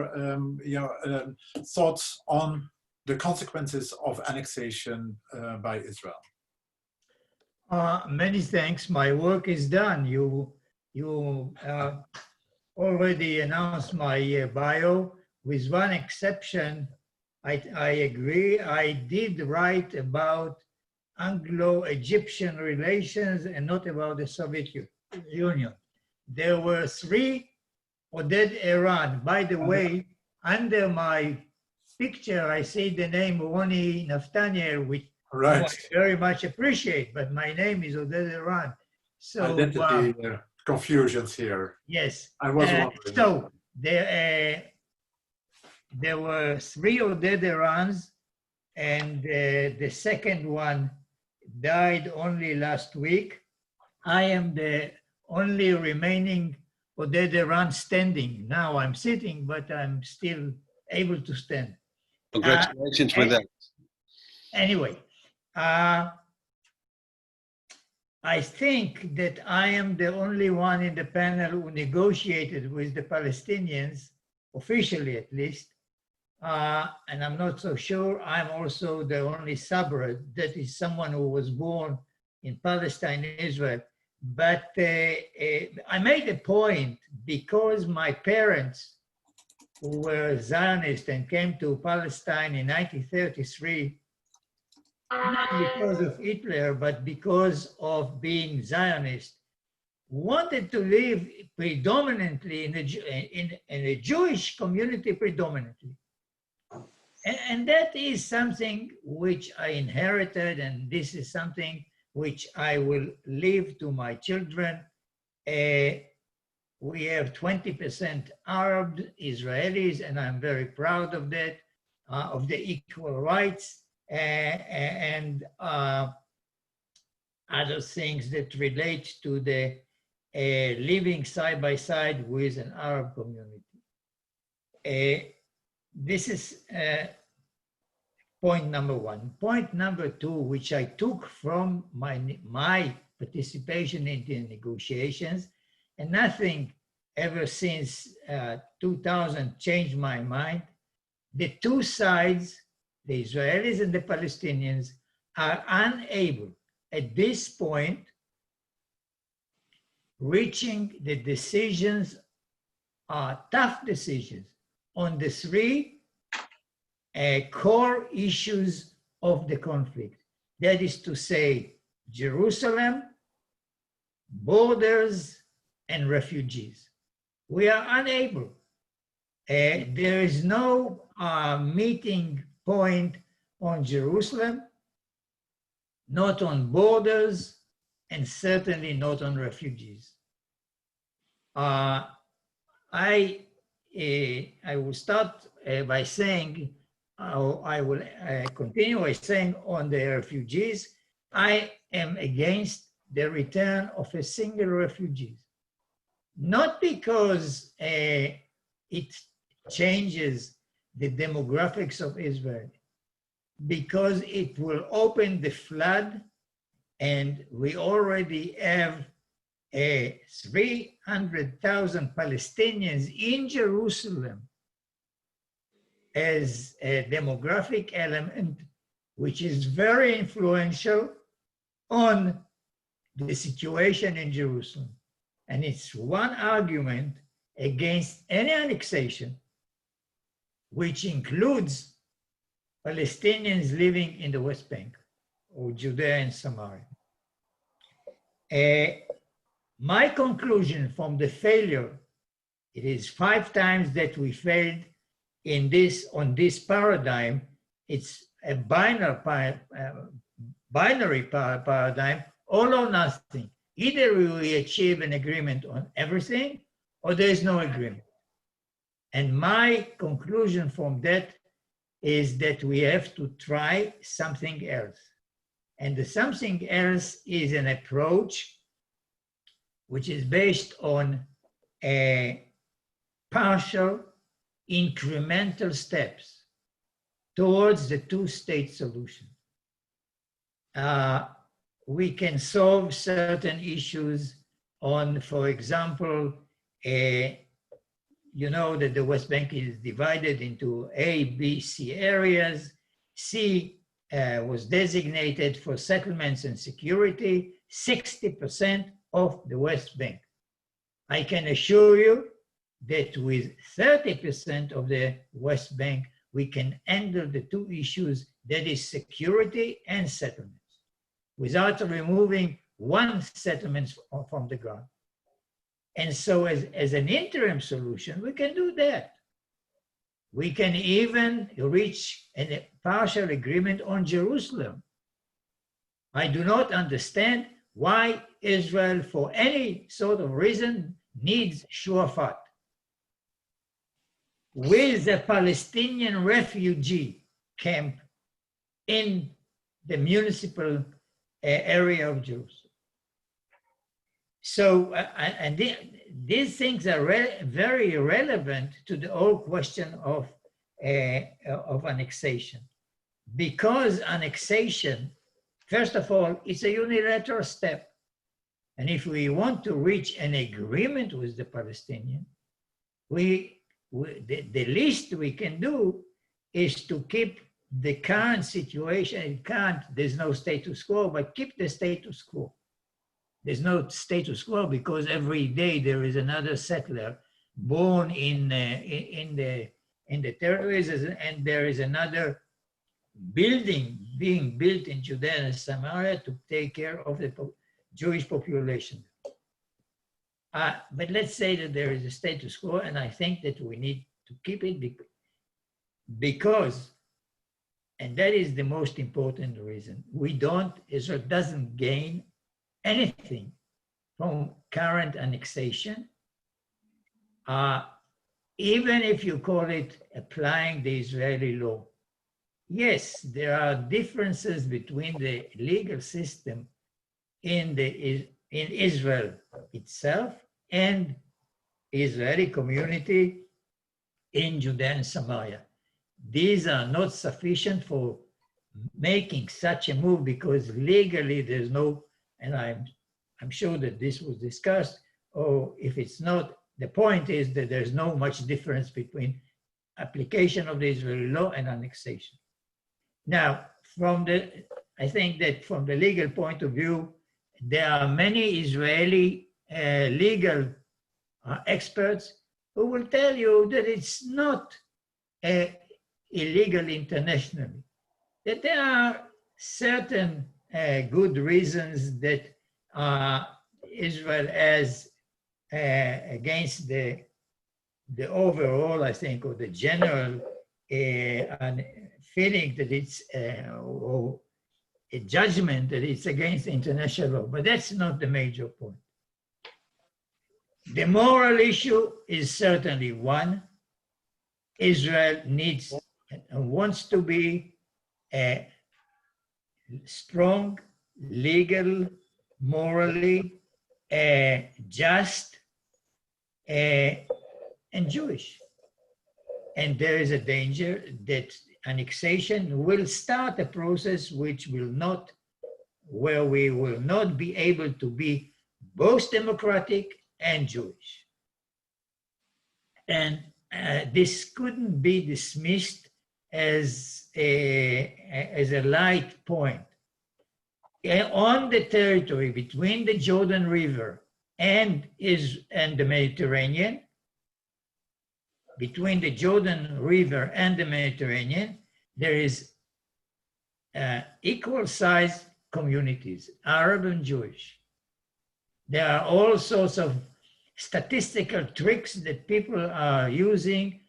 thoughts on the consequences of annexation by Israel. Many thanks. My work is done. You already announced my bio. With one exception, I agree. I did write about Anglo-Egyptian relations and not about the Soviet Union. There were 3 Oded Eran. By the way, under my picture, I see the name Ronnie Naftaniel, which I very much appreciate, but my name is Oded Eran. So identity confusions here. Yes. I was wondering. So there were 3 Oded Erans, and the second one died only last week. I am the only remaining Oded Eran standing. Now I'm sitting, but I'm still able to stand. Congratulations for that. Anyway, I think that I am the only one in the panel who negotiated with the Palestinians, officially at least, and I'm not so sure I'm also the only subred, that is someone who was born in Palestine, Israel. But I made a point because my parents, who were Zionists and came to Palestine in 1933, not because of Hitler, but because of being Zionist, wanted to live predominantly in a Jewish community predominantly. And that is something which I inherited, and this is something which I will leave to my children. We have 20% Arab Israelis, and I'm very proud of that, of the equal rights and other things that relate to the living side by side with an Arab community. This is point number one. Point number two, which I took from my participation in the negotiations, and nothing ever since 2000 changed my mind. The two sides, the Israelis and the Palestinians, are unable at this point reaching the decisions, tough decisions, on the three core issues of the conflict. That is to say, Jerusalem, borders, and refugees. We are unable. There is no meeting point on Jerusalem, not on borders, and certainly not on refugees. I will start by saying, I will continue by saying on the refugees, I am against the return of a single refugee. Not because it changes the demographics of Israel, because it will open the flood, and we already have 300,000 Palestinians in Jerusalem as a demographic element, which is very influential on the situation in Jerusalem. And it's one argument against any annexation, which includes Palestinians living in the West Bank or Judea and Samaria. My conclusion from the failure, it is 5 times that we failed on this paradigm. It's a binary paradigm, all or nothing. Either we achieve an agreement on everything, or there is no agreement. And my conclusion from that is that we have to try something else. And the something else is an approach which is based on partial incremental steps towards the two-state solution. We can solve certain issues on, for example, you know that the West Bank is divided into A, B, C areas. C was designated for settlements and security, 60% of the West Bank. I can assure you that with 30% of the West Bank, we can handle the two issues, that is security and settlements, without removing one settlement from the ground. And so as an interim solution, we can do that. We can even reach a partial agreement on Jerusalem. I do not understand why Israel, for any sort of reason, needs Shuafat. With a Palestinian refugee camp in the municipal area of Jerusalem. So, these things are very relevant to the whole question of annexation. Because annexation, first of all, it's a unilateral step. And if we want to reach an agreement with the Palestinians, the least we can do is to keep the current situation. There's no status quo, but keep the status quo. There's no status quo because every day there is another settler born in the territories, and there is another building being built in Judea and Samaria to take care of the Jewish population. But let's say that there is a status quo, and I think that we need to keep it because, and that is the most important reason, Israel doesn't gain anything from current annexation, even if you call it applying the Israeli law. Yes, there are differences between the legal system in Israel itself and Israeli community in Judea and Samaria. These are not sufficient for making such a move because legally there's no, and I'm sure that this was discussed, or if it's not, the point is that there's no much difference between application of the Israeli law and annexation. Now, I think that from the legal point of view, there are many Israeli legal experts who will tell you that it's not illegal internationally, that there are certain good reasons that Israel has against the overall, I think, or the general feeling that it's or a judgment that it's against international law, but that's not the major point. The moral issue is certainly one. Israel needs and wants to be a strong, legal, morally just and Jewish. And there is a danger that annexation will start a process where we will not be able to be both democratic and Jewish. And this couldn't be dismissed as a light point. On the territory between the Jordan River and the Mediterranean, between the Jordan River and the Mediterranean, there is equal sized communities, Arab and Jewish. There are all sorts of statistical tricks that people are using,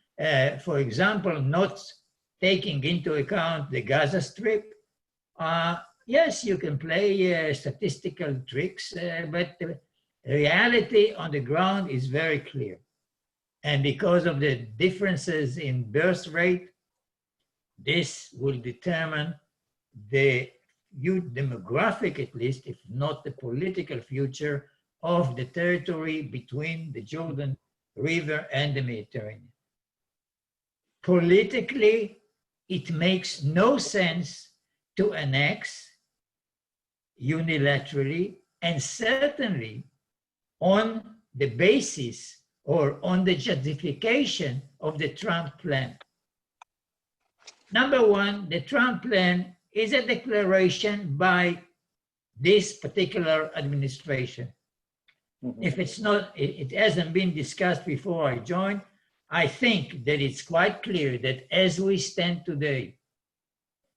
for example, not taking into account the Gaza Strip. Yes, you can play statistical tricks, but the reality on the ground is very clear. And because of the differences in birth rate, this will determine the demographic, at least, if not the political future of the territory between the Jordan River and the Mediterranean. Politically, it makes no sense to annex unilaterally, and certainly on the basis or on the justification of the Trump plan. Number one, the Trump plan is a declaration by this particular administration. Mm-hmm. If it's not, it hasn't been discussed before I joined, I think that it's quite clear that as we stand today,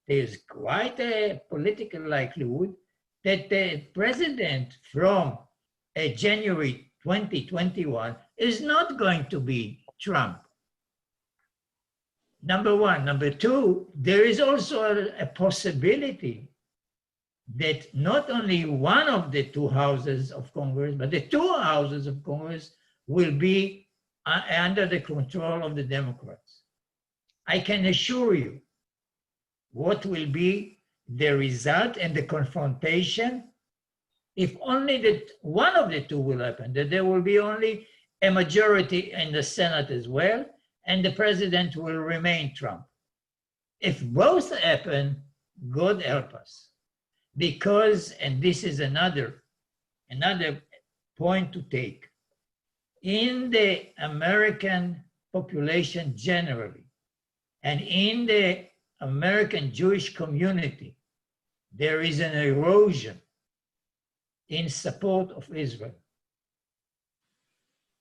there's quite a political likelihood that the president from January 2021 is not going to be Trump. Number one. Number two, there is also a possibility that not only one of the two houses of Congress, but the two houses of Congress will be under the control of the Democrats. I can assure you what will be the result and the confrontation if only that one of the two will happen, that there will be only a majority in the Senate as well, and the president will remain Trump. If both happen, God help us. Because, and this is another point to take, in the American population generally, and in the American Jewish community, there is an erosion in support of Israel.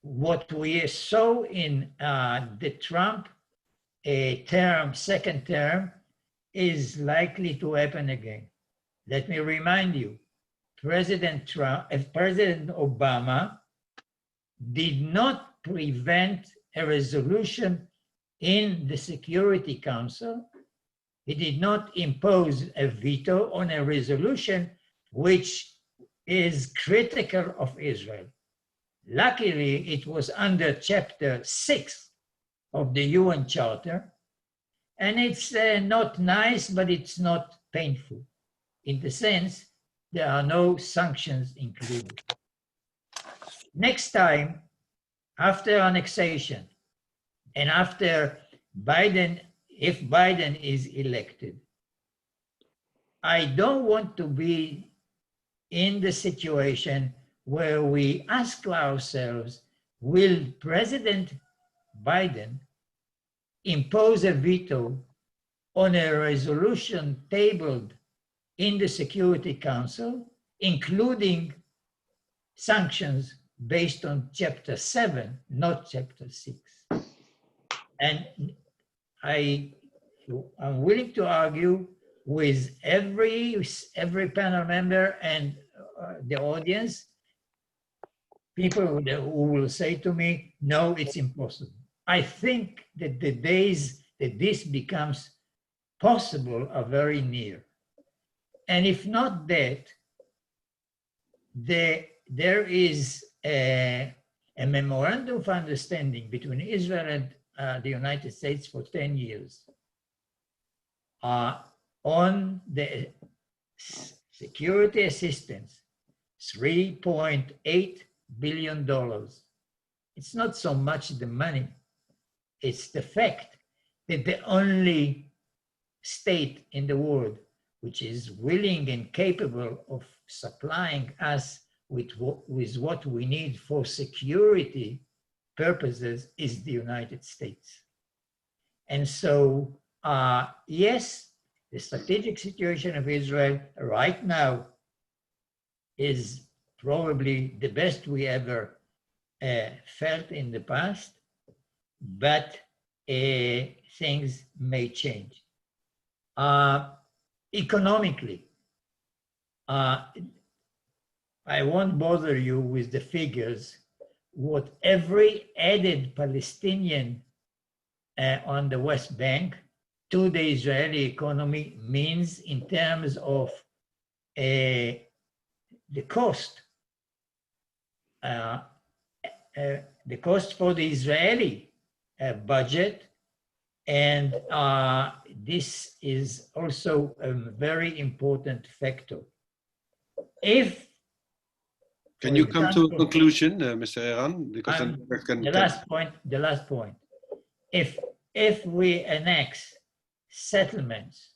What we saw in the Trump second term, is likely to happen again. Let me remind you, President Obama did not prevent a resolution in the Security Council. He did not impose a veto on a resolution which is critical of Israel. Luckily, it was under Chapter 6 of the UN Charter, and it's not nice, but it's not painful. In the sense, there are no sanctions included. Next time, after annexation, and after Biden, if Biden is elected, I don't want to be in the situation where we ask ourselves, will President Biden impose a veto on a resolution tabled in the Security Council, including sanctions based on Chapter 7, not Chapter 6. And I'm willing to argue with every panel member and the audience, people who will say to me, no, it's impossible. I think that the days that this becomes possible are very near. And if not that, there is a memorandum of understanding between Israel and the United States for 10 years on the security assistance, $3.8 billion. It's not so much the money, it's the fact that the only state in the world which is willing and capable of supplying us with what we need for security purposes is the United States. And so, yes, the strategic situation of Israel right now is probably the best we ever felt in the past, but things may change. Economically, I won't bother you with the figures. What every added Palestinian on the West Bank to the Israeli economy means in terms of the cost. The cost for the Israeli budget, and this is also a very important factor. Can you come to a conclusion, Mr. Eran? Because the last point. If we annex settlements,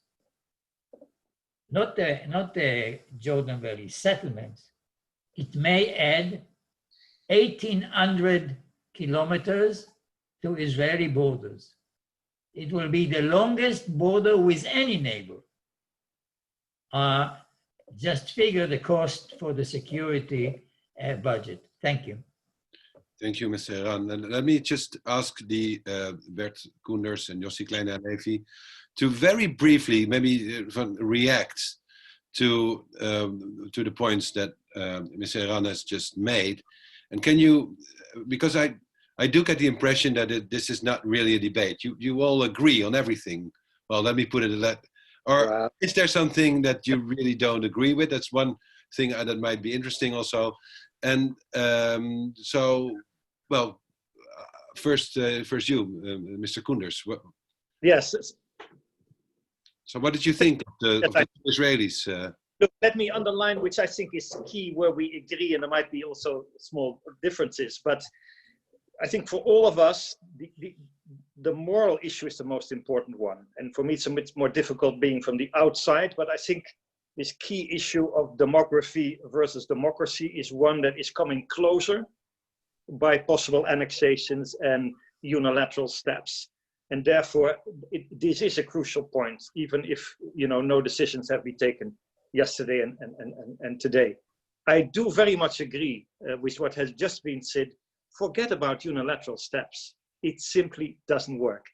not the Jordan Valley, settlements, it may add 1,800 kilometers to Israeli borders. It will be the longest border with any neighbor. Just figure the cost for the security budget. Thank you. Thank you, Mr. Eran. And let me just ask the Bert Koenders and Yossi Kleine-Halevi to very briefly maybe react to the points that Mr. Eran has just made. And can you, because I do get the impression that this is not really a debate. You all agree on everything. Well, let me put it that. Or is there something that you really don't agree with? That's one thing that might be interesting also. And well, first you, Mr. Koenders. Yes. So what did you think of the Israelis? Look, let me underline, which I think is key, where we agree, and there might be also small differences. But I think for all of us, the moral issue is the most important one. And for me, it's a bit more difficult being from the outside. But I think this key issue of demography versus democracy is one that is coming closer by possible annexations and unilateral steps. And therefore, this is a crucial point, even if no decisions have been taken yesterday and today. I do very much agree with what has just been said. Forget about unilateral steps. It simply doesn't work.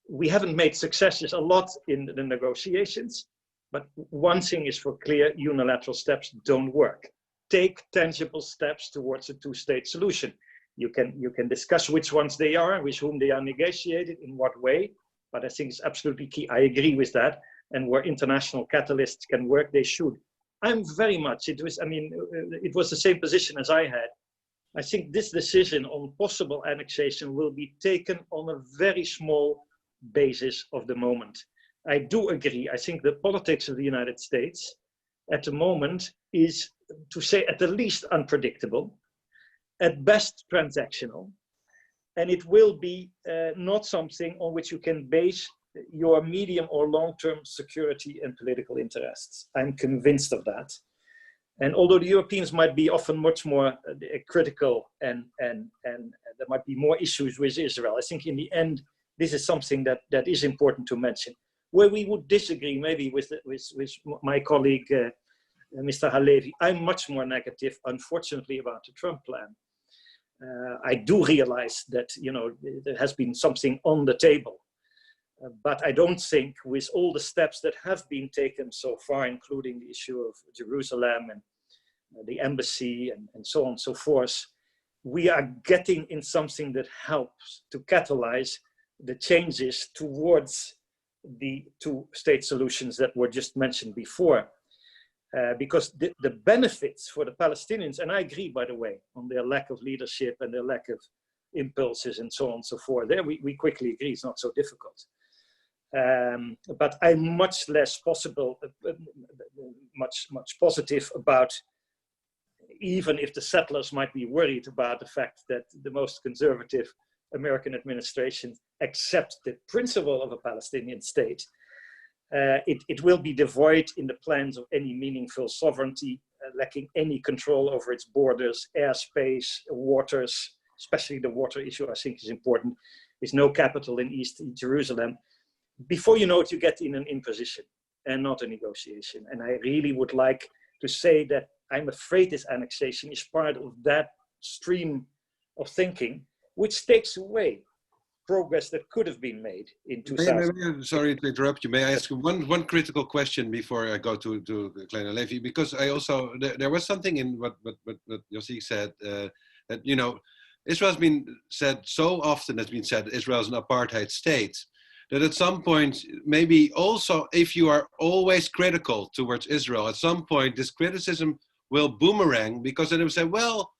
We haven't made successes a lot in the negotiations, but one thing is for clear, unilateral steps don't work. Take tangible steps towards a two-state solution. You can discuss which ones they are, with whom they are negotiated, in what way. But I think it's absolutely key. I agree with that. And where international catalysts can work, they should. I'm very much, it was the same position as I had. I think this decision on possible annexation will be taken on a very small basis of the moment. I do agree. I think the politics of the United States at the moment is, to say at the least, unpredictable, at best transactional, and it will be not something on which you can base your medium or long-term security and political interests. I'm convinced of that. And although the Europeans might be often much more critical and there might be more issues with Israel, I think in the end, this is something that is important to mention. Where we would disagree maybe with my colleague, Mr. Halevi, I'm much more negative, unfortunately, about the Trump plan. I do realize that, there has been something on the table. But I don't think with all the steps that have been taken so far, including the issue of Jerusalem and the embassy and so on and so forth, we are getting in something that helps to catalyze the changes towards the two-state solutions that were just mentioned before. Because the benefits for the Palestinians, and I agree, by the way, on their lack of leadership and their lack of impulses and so on and so forth, there we quickly agree it's not so difficult. But I'm much less much positive about, even if the settlers might be worried about the fact that the most conservative American administration accepts the principle of a Palestinian state, it will be devoid in the plans of any meaningful sovereignty, lacking any control over its borders, airspace, waters, especially the water issue I think is important. There's no capital in East Jerusalem. Before you know it, you get in an imposition and not a negotiation. And I really would like to say that I'm afraid this annexation is part of that stream of thinking, which takes away progress that could have been made in 2000. Sorry to interrupt you. May I ask you one critical question before I go to Kleine Levy? Because I also, there was something in what Yossi said, that, Israel's been said so often, has been said, Israel's an apartheid state, that at some point, maybe also if you are always critical towards Israel, at some point this criticism will boomerang, because then it will say, well,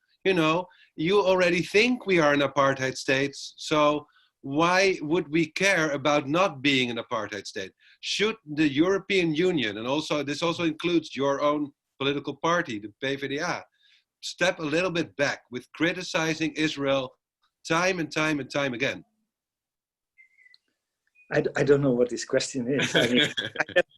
you already think we are an apartheid state, so why would we care about not being an apartheid state? Should the European Union, and also this also includes your own political party, the PvdA, step a little bit back with criticizing Israel time and time and time again? I don't know what this question is. I never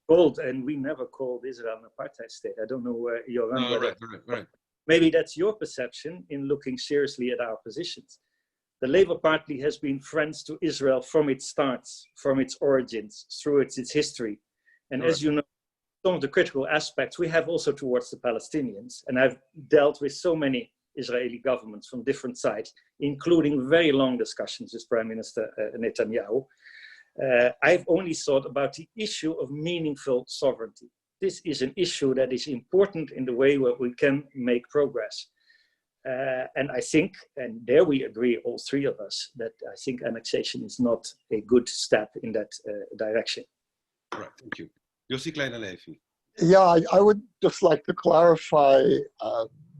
called, and we never called Israel an apartheid state. I don't know where you're on. Right. Maybe that's your perception in looking seriously at our positions. The Labour Party has been friends to Israel from its starts, from its origins, through its history. And as you know, some of the critical aspects we have also towards the Palestinians. And I've dealt with so many Israeli governments from different sides, including very long discussions with Prime Minister Netanyahu. I've only thought about the issue of meaningful sovereignty. This is an issue that is important in the way where we can make progress. And I think, and there we agree, all three of us, that I think annexation is not a good step in that direction. Right, thank you. Yossi Kleine Levy. Yeah, I would just like to clarify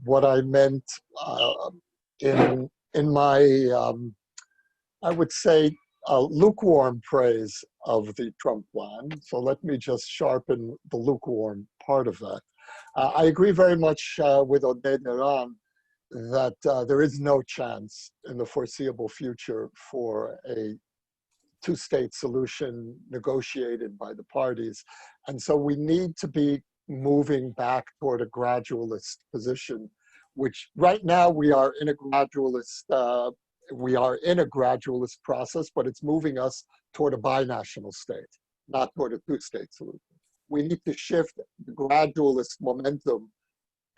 what I meant in my, I would say, lukewarm praise of the Trump plan. So let me just sharpen the lukewarm part of that. I agree very much with Oded Iran that there is no chance in the foreseeable future for a two-state solution negotiated by the parties. And so we need to be moving back toward a gradualist position, which right now we are in a gradualist process, but it's moving us toward a binational state, not toward a two-state solution. We need to shift the gradualist momentum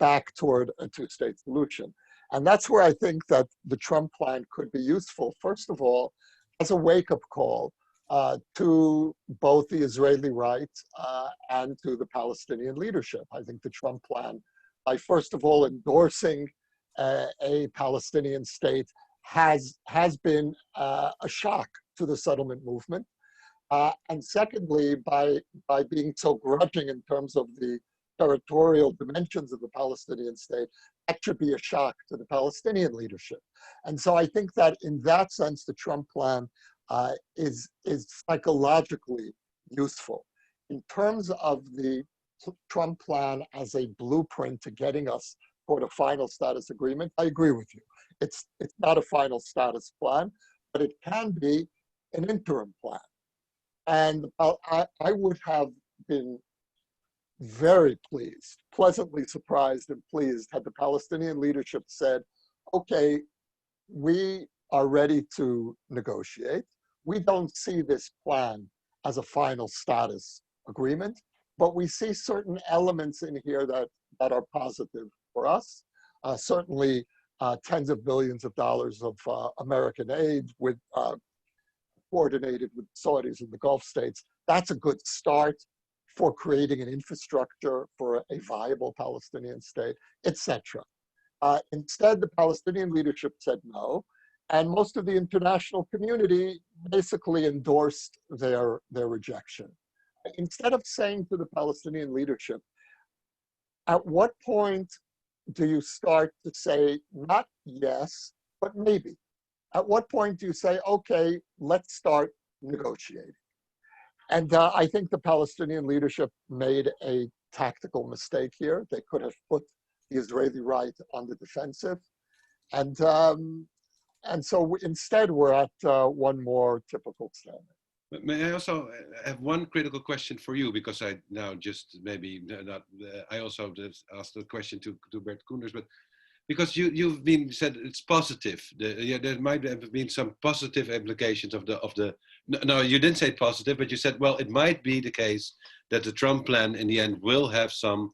back toward a two-state solution. And that's where I think that the Trump plan could be useful, first of all, as a wake-up call to both the Israeli right and to the Palestinian leadership. I think the Trump plan, by first of all endorsing a Palestinian state has been a shock to the settlement movement. And secondly, by being so grudging in terms of the territorial dimensions of the Palestinian state, that should be a shock to the Palestinian leadership. And so I think that in that sense, the Trump plan is psychologically useful. In terms of the Trump plan as a blueprint to getting us toward a final status agreement, I agree with you. It's not a final status plan, but it can be an interim plan. And I would have been very pleased, pleasantly surprised and pleased had the Palestinian leadership said, okay, we are ready to negotiate. We don't see this plan as a final status agreement, but we see certain elements in here that are positive for us. Certainly tens of billions of dollars of American aid with coordinated with Saudis in the Gulf states. That's a good start for creating an infrastructure for a viable Palestinian state, etc. Instead, the Palestinian leadership said no, and most of the international community basically endorsed their rejection. Instead of saying to the Palestinian leadership, at what point do you start to say not yes, but maybe? At what point do you say, okay, let's start negotiating? And I think the Palestinian leadership made a tactical mistake here. They could have put the Israeli right on the defensive. And so instead, we're at one more typical stalemate. But may I also have one critical question for you, because I now just maybe not, I also just asked the question to Bert Koenders, but because you've been said it's positive. There might have been some positive implications of the. No, you didn't say positive, but you said, well, it might be the case that the Trump plan in the end will have some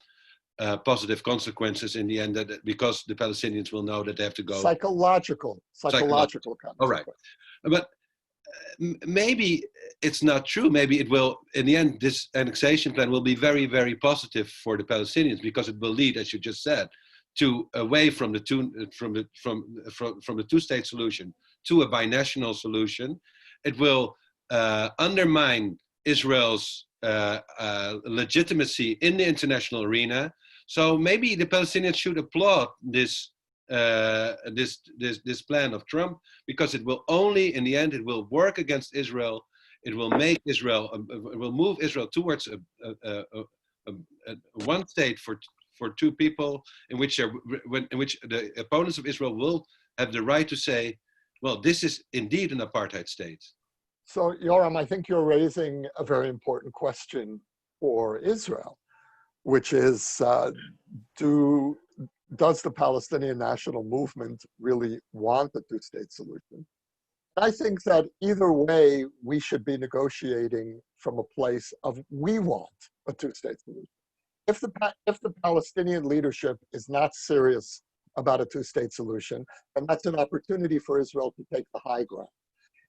positive consequences in the end, that because the Palestinians will know that they have to go psychological consequences. All right, but maybe it's not true. Maybe it will, in the end, this annexation plan will be very, very positive for the Palestinians, because it will lead, as you just said, to away from the two-state solution to a binational solution. It will undermine Israel's legitimacy in the international arena. So maybe the Palestinians should applaud this plan of Trump, because it will only, in the end, it will work against Israel. It will make Israel, it will move Israel towards one state for two people, in which the opponents of Israel will have the right to say, well, this is indeed an apartheid state. So, Yoram, I think you're raising a very important question for Israel, which is, does the Palestinian national movement really want a two-state solution? I think that either way, we should be negotiating from a place of we want a two-state solution. If the Palestinian leadership is not serious about a two-state solution, then that's an opportunity for Israel to take the high ground.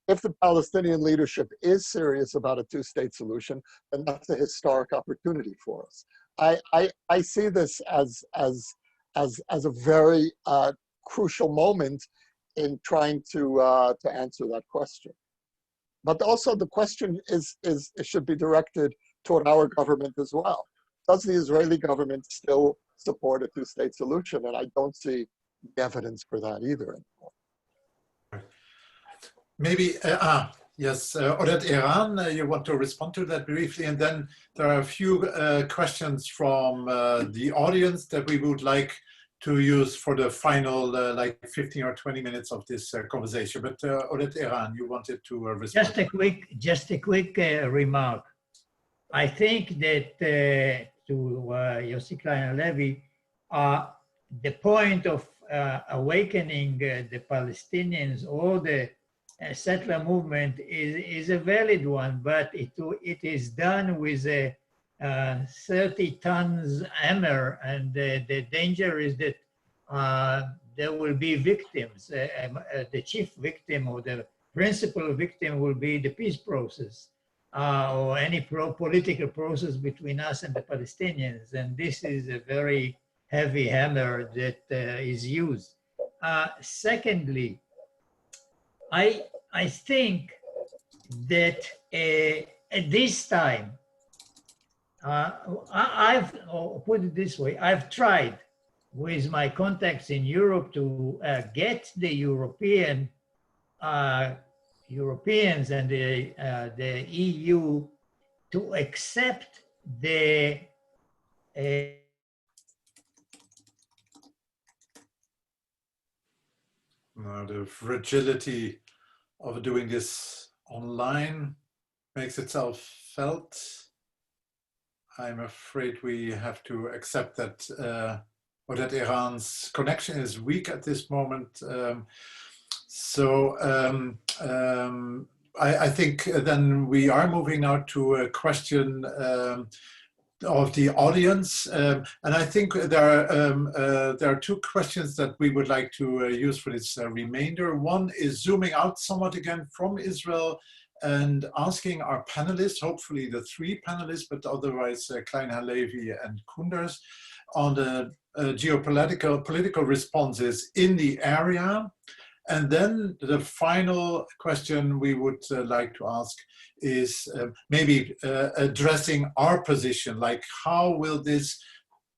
If the Palestinian leadership is serious about a two-state solution, then that's a historic opportunity for us. I see this as a very crucial moment in trying to answer that question. But also the question should be directed toward our government as well. Does the Israeli government still support a two-state solution? And I don't see evidence for that either anymore. Maybe, yes, Oded Eran, you want to respond to that briefly? And then there are a few questions from the audience that we would like to use for the final like 15 or 20 minutes of this conversation. But Oded Eran, you wanted to respond. Just a quick remark. I think that to Yossi Kleiner-Levy, the point of awakening the Palestinians or the settler movement is a valid one, but it is done with a 30 tons hammer, and the danger is that there will be victims. The chief victim or the principal victim will be the peace process. Or any political process between us and the Palestinians. And this is a very heavy hammer that is used. Secondly, I think that at this time, I'll put it this way, I've tried with my contacts in Europe to get the Europeans and the EU to accept the the fragility of doing this online makes itself felt. I'm afraid we have to accept that that Iran's connection is weak at this moment. I think then we are moving now to a question of the audience, and I think there are two questions that we would like to use for this remainder. One is zooming out somewhat again from Israel and asking our panelists, hopefully the three panelists, but otherwise Klein, Halevi and Koenders, on the political responses in the area. And then the final question we would like to ask is maybe addressing our position, like how will this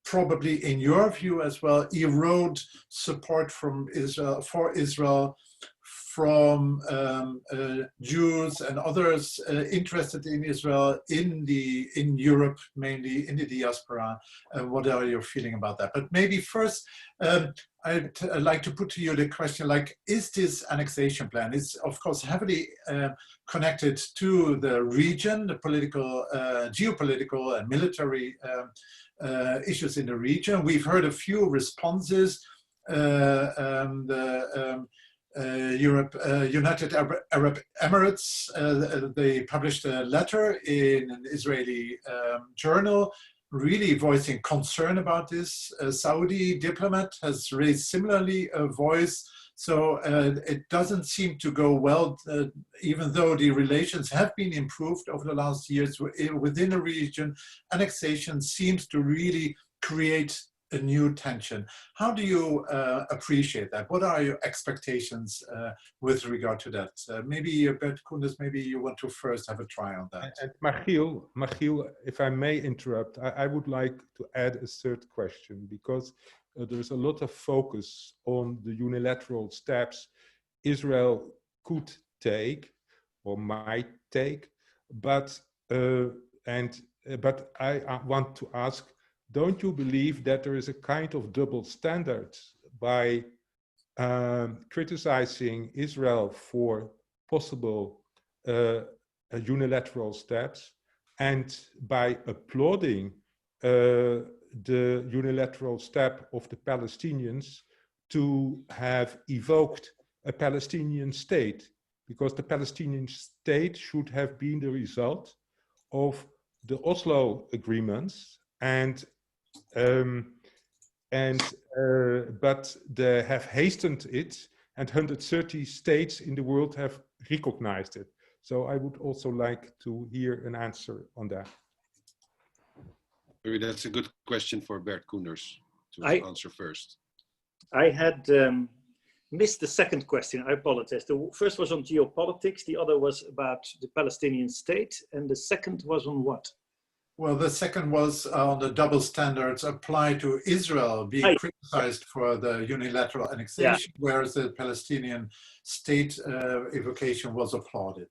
probably, in your view as well, erode support from Israel, for Israel, from Jews and others interested in Israel in Europe, mainly in the diaspora. What are your feeling about that? But maybe first, I'd like to put to you the question, like, is this annexation plan? It's of course heavily connected to the region, the political, geopolitical and military issues in the region. We've heard a few responses. United Arab Emirates, they published a letter in an Israeli journal really voicing concern about this. A Saudi diplomat has raised similarly a voice. So it doesn't seem to go well, even though the relations have been improved over the last years within the region. Annexation seems to really create a new tension. How do you appreciate that? What are your expectations with regard to that? Maybe Bert Koenders, maybe you want to first have a try on that. And Michiel, if I may interrupt, I would like to add a third question, because there's a lot of focus on the unilateral steps Israel could take or might take, but I want to ask, don't you believe that there is a kind of double standard by criticizing Israel for possible unilateral steps and by applauding the unilateral step of the Palestinians to have evoked a Palestinian state? Because the Palestinian state should have been the result of the Oslo agreements, but they have hastened it, and 130 states in the world have recognized it. So I would also like to hear an answer on that. Maybe that's a good question for Bert Koenders to answer first. I had missed the second question. I apologize. The first was on geopolitics. The other was about the Palestinian state. And the second was on what? Well, the second was on the double standards applied to Israel being criticized for the unilateral annexation, whereas the Palestinian state evocation was applauded.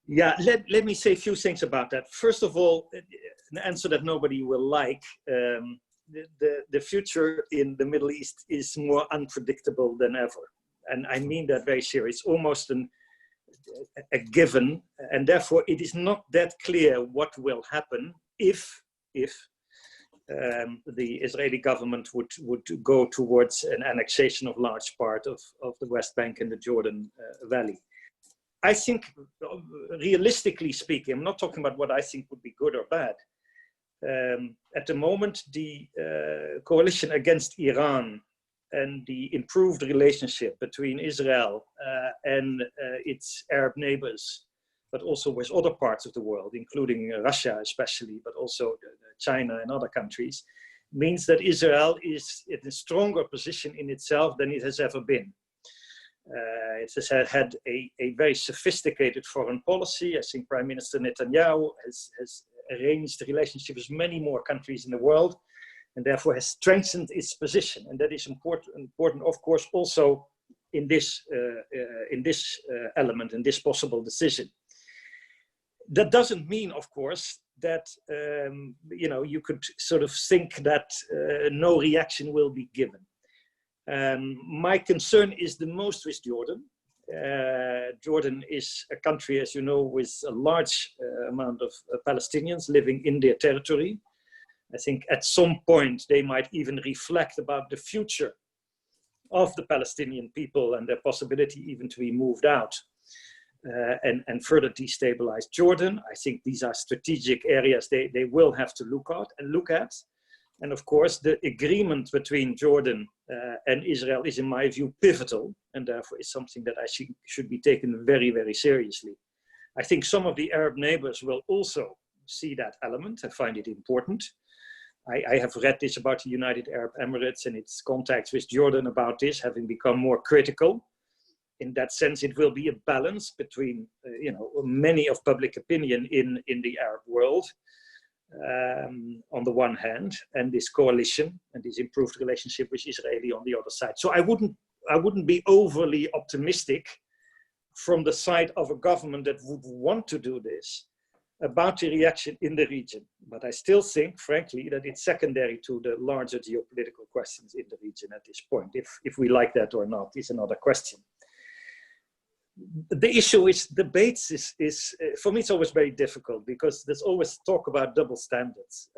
Yeah, let me say a few things about that. First of all, an answer that nobody will like. The future in the Middle East is more unpredictable than ever. And I mean that very serious, almost a given, and therefore it is not that clear what will happen if the Israeli government would go towards an annexation of large part of the West Bank and the Jordan Valley. I think, realistically speaking, I'm not talking about what I think would be good or bad. At the moment, the coalition against Iran and the improved relationship between Israel and its Arab neighbors, but also with other parts of the world, including Russia especially, but also China and other countries, means that Israel is in a stronger position in itself than it has ever been. It has had a very sophisticated foreign policy. I think Prime Minister Netanyahu has arranged relationships with many more countries in the world, and therefore has strengthened its position. And that is important, of course, also in this element, in this possible decision. That doesn't mean, of course, that you could sort of think that no reaction will be given. My concern is the most with Jordan. Jordan is a country, as you know, with a large amount of Palestinians living in their territory. I think at some point they might even reflect about the future of the Palestinian people and their possibility even to be moved out and further destabilize Jordan. I think these are strategic areas they will have to look at. And of course, the agreement between Jordan and Israel is, in my view, pivotal, and therefore is something that I think should be taken very, very seriously. I think some of the Arab neighbors will also see that element and find it important. I have read this about the United Arab Emirates and its contacts with Jordan about this, having become more critical. In that sense, it will be a balance between, many of public opinion in the Arab world, on the one hand, and this coalition and this improved relationship with Israeli on the other side. So I wouldn't be overly optimistic from the side of a government that would want to do this about the reaction in the region. But I still think, frankly, that it's secondary to the larger geopolitical questions in the region at this point. If we like that or not is another question. The issue is debates is for me, it's always very difficult because there's always talk about double standards.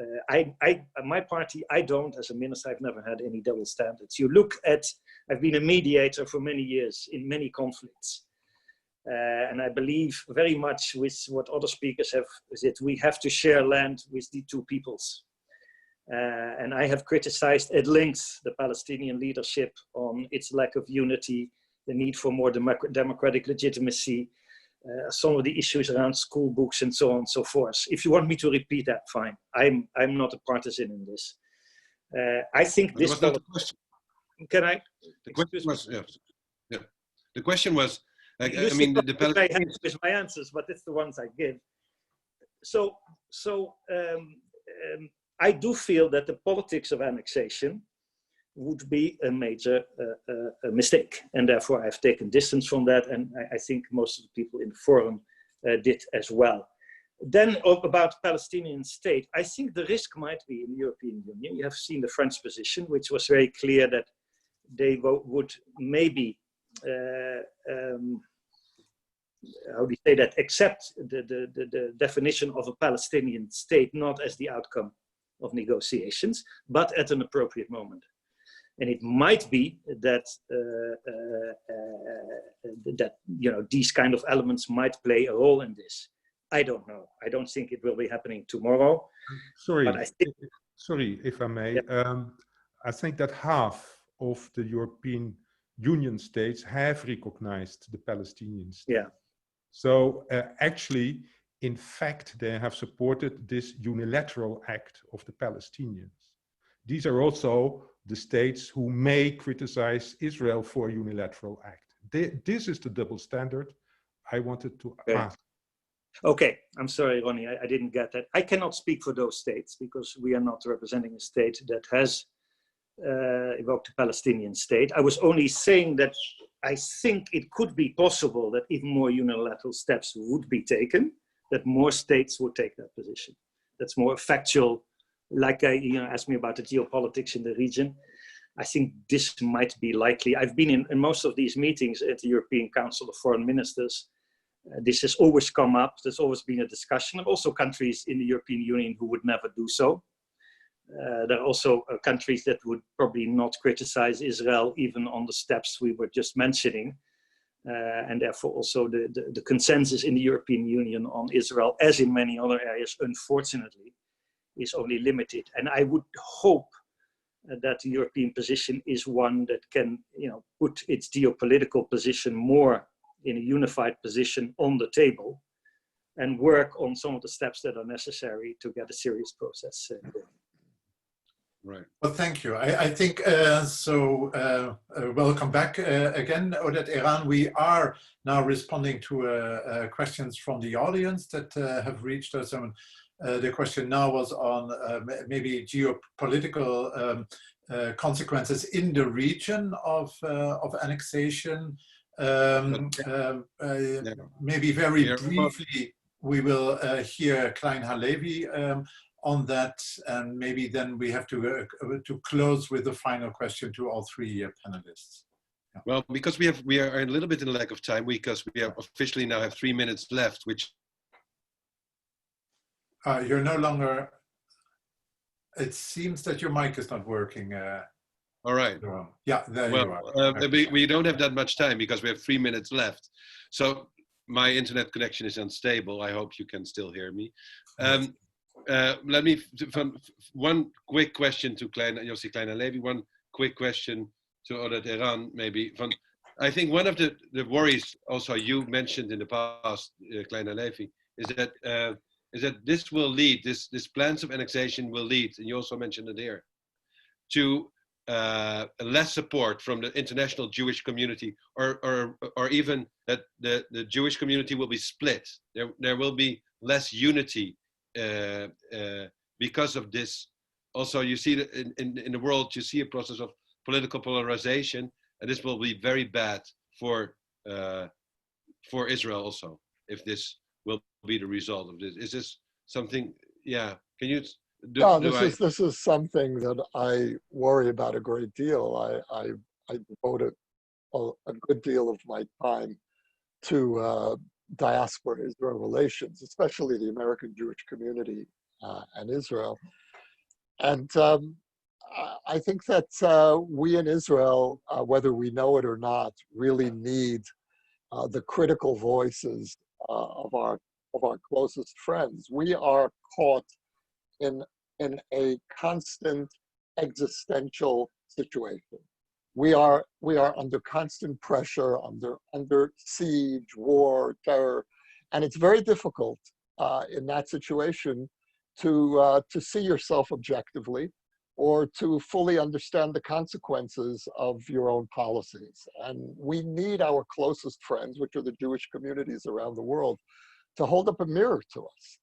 My party, I don't, as a minister, I've never had any double standards. You look at, I've been a mediator for many years in many conflicts. And I believe very much with what other speakers have said, we have to share land with the two peoples. And I have criticized at length the Palestinian leadership on its lack of unity, the need for more democratic legitimacy, some of the issues around school books and so on and so forth. If you want me to repeat that, fine. I'm not a partisan in this. I think this... That was not the question. Can I? The question was, yeah. The question was, the Palestinians... with my answers, but it's the ones I give. So I do feel that the politics of annexation would be a major mistake. And therefore I've taken distance from that. And I think most of the people in the forum did as well. Then about Palestinian state, I think the risk might be in the European Union. You have seen the French position, which was very clear that they would maybe, how do you say that, accept the definition of a Palestinian state, not as the outcome of negotiations, but at an appropriate moment. And it might be that these kind of elements might play a role in this. I don't know. I don't think it will be happening tomorrow. Sorry, but I think, sorry, if I may. Yeah. I think that half of the European Union states have recognized the Palestinian state. Yeah. So actually, in fact, they have supported this unilateral act of the Palestinians. These are also the states who may criticize Israel for a unilateral act. This is the double standard I wanted to ask. Okay, I'm sorry, Ronnie, I didn't get that. I cannot speak for those states because we are not representing a state that has evoked a Palestinian state. I was only saying that I think it could be possible that even more unilateral steps would be taken, that more states would take that position. That's more factual. Like you asked me about the geopolitics in the region. I think this might be likely. I've been in most of these meetings at the European Council of Foreign Ministers. This has always come up. There's always been a discussion. There are also countries in the European Union who would never do so. There are also countries that would probably not criticize Israel even on the steps we were just mentioning. And therefore also the consensus in the European Union on Israel, as in many other areas, unfortunately, is only limited. And I would hope that the European position is one that can, put its geopolitical position more in a unified position on the table and work on some of the steps that are necessary to get a serious process going. Right. Well, thank you. I think welcome back again, Oded Eran. We are now responding to questions from the audience that have reached us. The question now was on maybe geopolitical consequences in the region of annexation. Maybe very briefly, we will hear Klein Halevi on that, and maybe then we have to close with the final question to all three panelists. Yeah. Well, because we are a little bit in a lack of time, because we have officially now have 3 minutes left, which you're no longer. It seems that your mic is not working. All right. Yeah, there you are. We don't have that much time because we have 3 minutes left. So my internet connection is unstable. I hope you can still hear me. Let me, one quick question to Yossi Klein Halevi, one quick question to Oded Eran, maybe. I think one of the worries also you mentioned in the past, Klein Halevi, is that this will lead, this plans of annexation will lead, and you also mentioned it here, to less support from the international Jewish community, or even that the Jewish community will be split. There will be less unity because of this. Also, you see that in the world, you see a process of political polarization, and this will be very bad for Israel also, if this will be the result of this. Is this something? Yeah, can you? This is something that I worry about a great deal. I devoted a good deal of my time to diaspora-Israel relations, especially the American Jewish community and Israel. And I think that we in Israel, whether we know it or not, really need the critical voices of our closest friends. We are caught in a constant existential situation. We are under constant pressure, under siege, war, terror, and it's very difficult in that situation to see yourself objectively or to fully understand the consequences of your own policies. And we need our closest friends, which are the Jewish communities around the world, to hold up a mirror to us,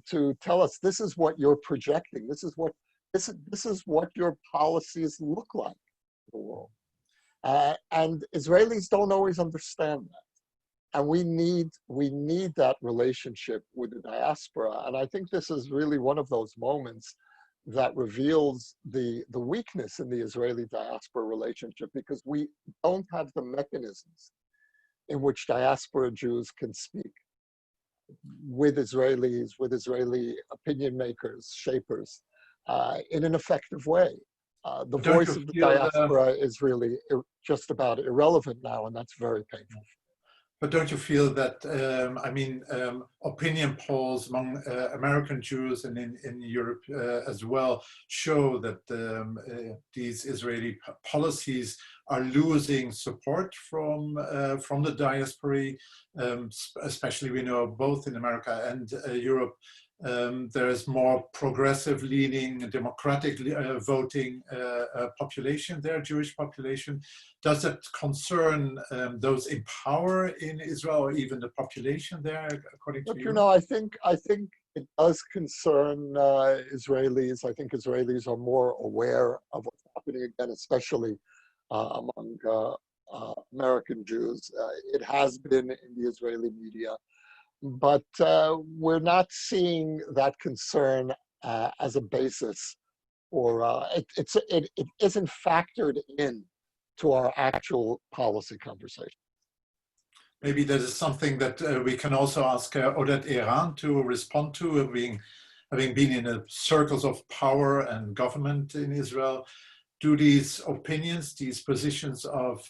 to tell us this is what you're projecting, this is what your policies look like in the world. And Israelis don't always understand that. And we need that relationship with the diaspora. And I think this is really one of those moments that reveals the weakness in the Israeli diaspora relationship, because we don't have the mechanisms in which diaspora Jews can speak with Israelis, with Israeli opinion makers, shapers, in an effective way. The voice of the diaspora is really just about irrelevant now, and that's very painful. But don't you feel that, opinion polls among American Jews and in Europe as well show that these Israeli policies are losing support from the diaspora, especially we know both in America and Europe. There is more progressive leaning, democratic voting population there, Jewish population. Does that concern those in power in Israel, or even the population there, according to you? You know, I think it does concern Israelis. I think Israelis are more aware of what's happening again, especially among American Jews. It has been in the Israeli media. But we're not seeing that concern as a basis, or it isn't factored in to our actual policy conversation. Maybe that is something that we can also ask Oded Eran to respond to, having been in the circles of power and government in Israel. Do these opinions, these positions of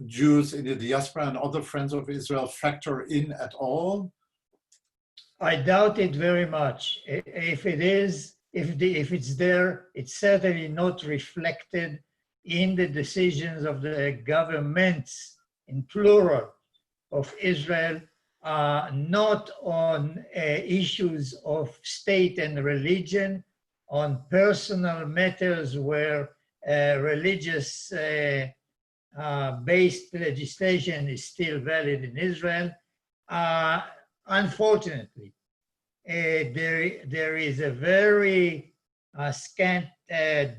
Jews in the diaspora and other friends of Israel factor in at all? I doubt it very much. If it is, if it's there, it's certainly not reflected in the decisions of the governments, in plural, of Israel, not on issues of state and religion, on personal matters where religious based legislation is still valid in Israel. Unfortunately, there is a very scant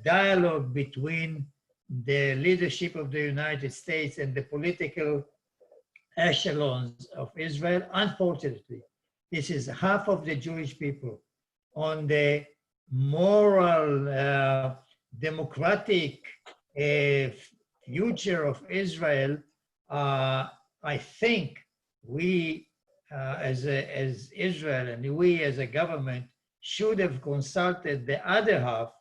dialogue between the leadership of the United States and the political echelons of Israel. Unfortunately, this is half of the Jewish people. On the moral, democratic future of Israel, I think we as Israel and we as a government should have consulted the other half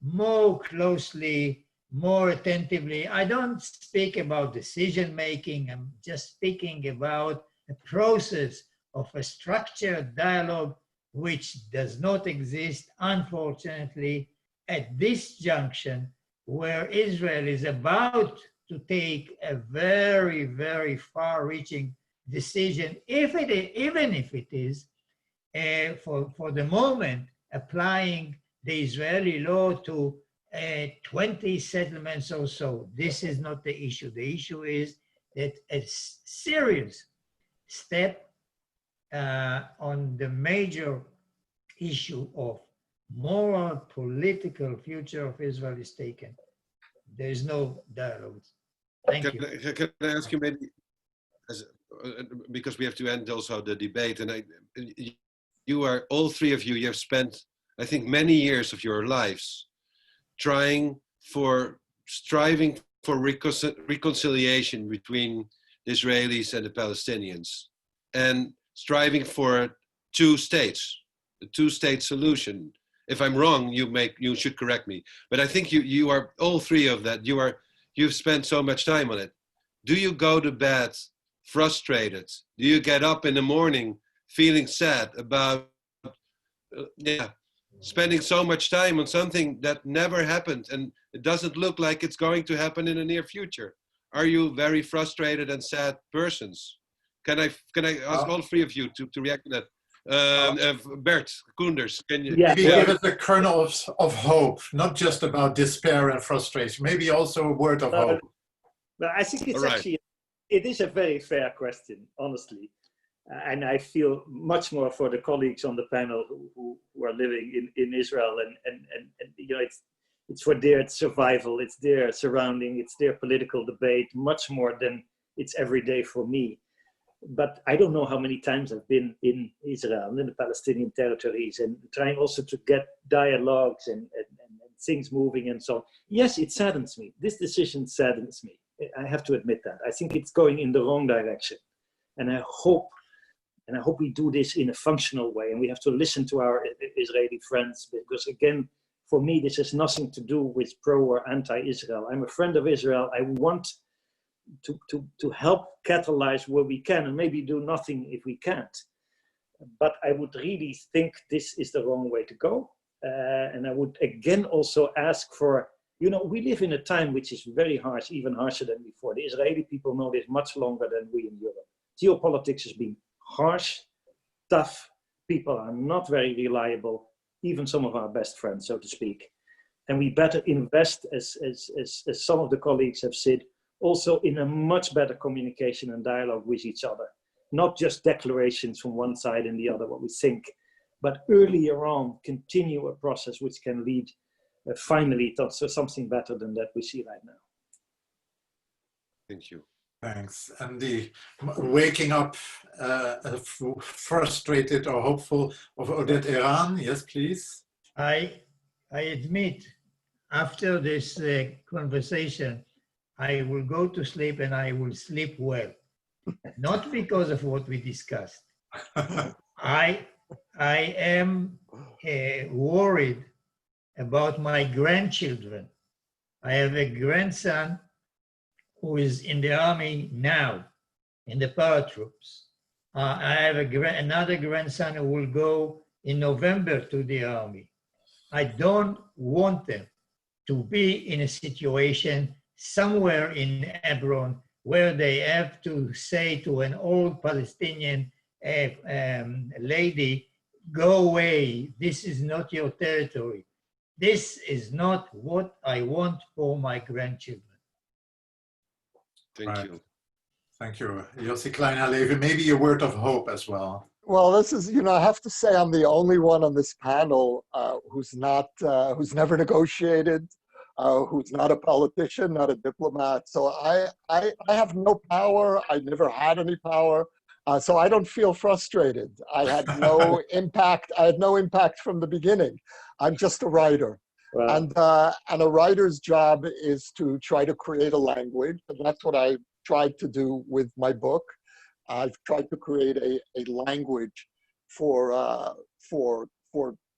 more closely, more attentively. I don't speak about decision-making, I'm just speaking about a process of a structured dialogue which does not exist, unfortunately, at this junction where Israel is about to take a very, very far-reaching decision, even if it is, for the moment, applying the Israeli law to 20 settlements or so. This is not the issue. The issue is that a serious step on the major issue of moral, political future of Israel is taken. There is no dialogue. Thank you. Can I ask you maybe, because we have to end also the debate, and you are, all three of you, you have spent, I think, many years of your lives striving for reconciliation between the Israelis and the Palestinians, and striving for two states, the two-state solution. If I'm wrong, you should correct me. But I think you are, all three of that, you've spent so much time on it. Do you go to bed frustrated? Do you get up in the morning feeling sad about spending so much time on something that never happened and it doesn't look like it's going to happen in the near future? Are you very frustrated and sad persons? Can I ask all three of you to react to that? Bert Koenders, can you? Maybe give it a kernel of hope, not just about despair and frustration, maybe also a word of hope. But I think it's actually, it is a very fair question, honestly. And I feel much more for the colleagues on the panel who are living in Israel, and you know, it's for their survival, it's their surrounding, it's their political debate, much more than it's every day for me. But I don't know how many times I've been in Israel and in the Palestinian territories, and trying also to get dialogues and things moving and so on. Yes, it saddens me. This decision saddens me. I have to admit that. I think it's going in the wrong direction. And I hope we do this in a functional way. And we have to listen to our Israeli friends, because again, for me, this has nothing to do with pro or anti-Israel. I'm a friend of Israel. I want to help catalyze where we can, and maybe do nothing if we can't. But I would really think this is the wrong way to go. And I would again also ask for, you know, we live in a time which is very harsh, even harsher than before. The Israeli people know this much longer than we in Europe. Geopolitics has been harsh, tough. People are not very reliable, even some of our best friends, so to speak. And we better invest, as some of the colleagues have said, also in a much better communication and dialogue with each other. Not just declarations from one side and the other, what we think, but earlier on, continue a process which can lead finally to something better than that we see right now. Thank you. Thanks. And the waking up frustrated or hopeful of Oded Iran. Yes, please. I admit, after this conversation, I will go to sleep and I will sleep well. Not because of what we discussed. I am worried about my grandchildren. I have a grandson who is in the army now, in the paratroops. I have another grandson who will go in November to the army. I don't want them to be in a situation somewhere in Hebron where they have to say to an old Palestinian lady, go away, this is not your territory. this is not what I want for my grandchildren. Thank you. Thank you. Yossi Klein-Halevi, maybe a word of hope as well. Well, this is, I have to say I'm the only one on this panel who's never negotiated, who's not a politician, not a diplomat. So I have no power. I never had any power. So I don't feel frustrated. I had no impact. I had no impact from the beginning. I'm just a writer. Wow. And a writer's job is to try to create a language. And that's what I tried to do with my book. I've tried to create a language for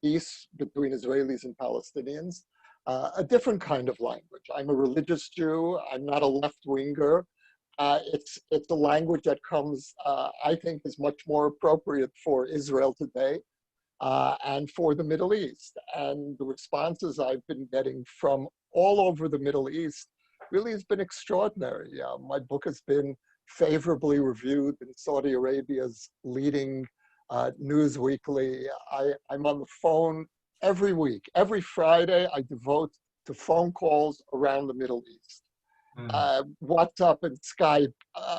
peace between Israelis and Palestinians, a different kind of language. I'm a religious Jew. I'm not a left-winger. It's a language that comes, I think, is much more appropriate for Israel today and for the Middle East. And the responses I've been getting from all over the Middle East really has been extraordinary. My book has been favorably reviewed in Saudi Arabia's leading news weekly. I'm on the phone every week. Every Friday, I devote to phone calls around the Middle East. WhatsApp and Skype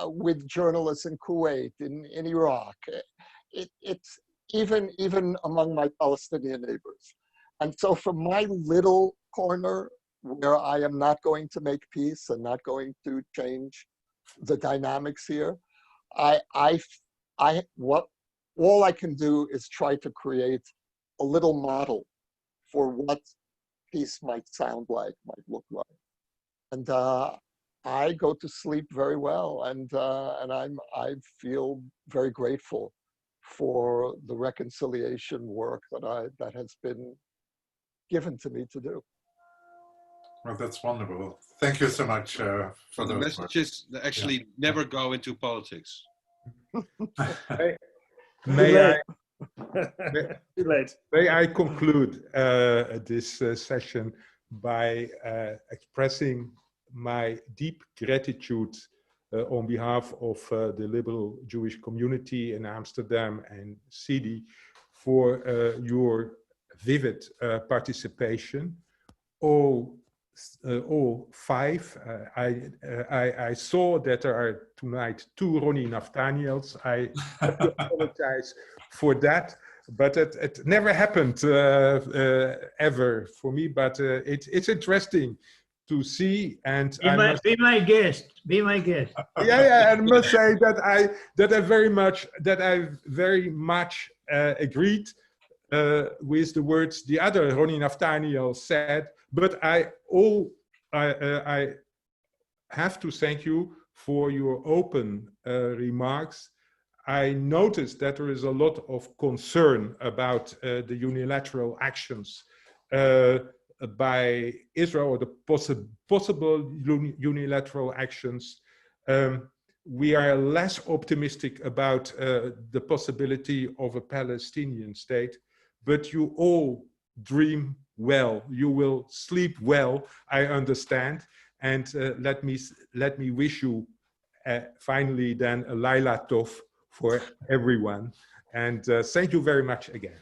with journalists in Kuwait, in Iraq. It's even among my Palestinian neighbors. And so from my little corner, where I am not going to make peace and not going to change the dynamics here, all I can do is try to create a little model for what peace might sound like, might look like. And I go to sleep very well, and I feel very grateful for the reconciliation work that has been given to me to do. Well, that's wonderful. Thank you so much for the messages that actually never go into politics. May I conclude this session by expressing my deep gratitude on behalf of the liberal Jewish community in Amsterdam and Sidi for your vivid participation. All five. I saw that there are tonight 2 Ronnie Naftaniels. I apologize for that, but it never happened ever for me. But it's interesting to see, and be my guest. Be my guest. Yeah. I must say that I very much agreed with the words the other Ronnie Naftaniel said. But I have to thank you for your open remarks. I noticed that there is a lot of concern about the unilateral actions by Israel, or the possible unilateral actions. We are less optimistic about the possibility of a Palestinian state, but you all dream well. You will sleep well, I understand. And let me wish you finally then a Laila Tov for everyone. And thank you very much again.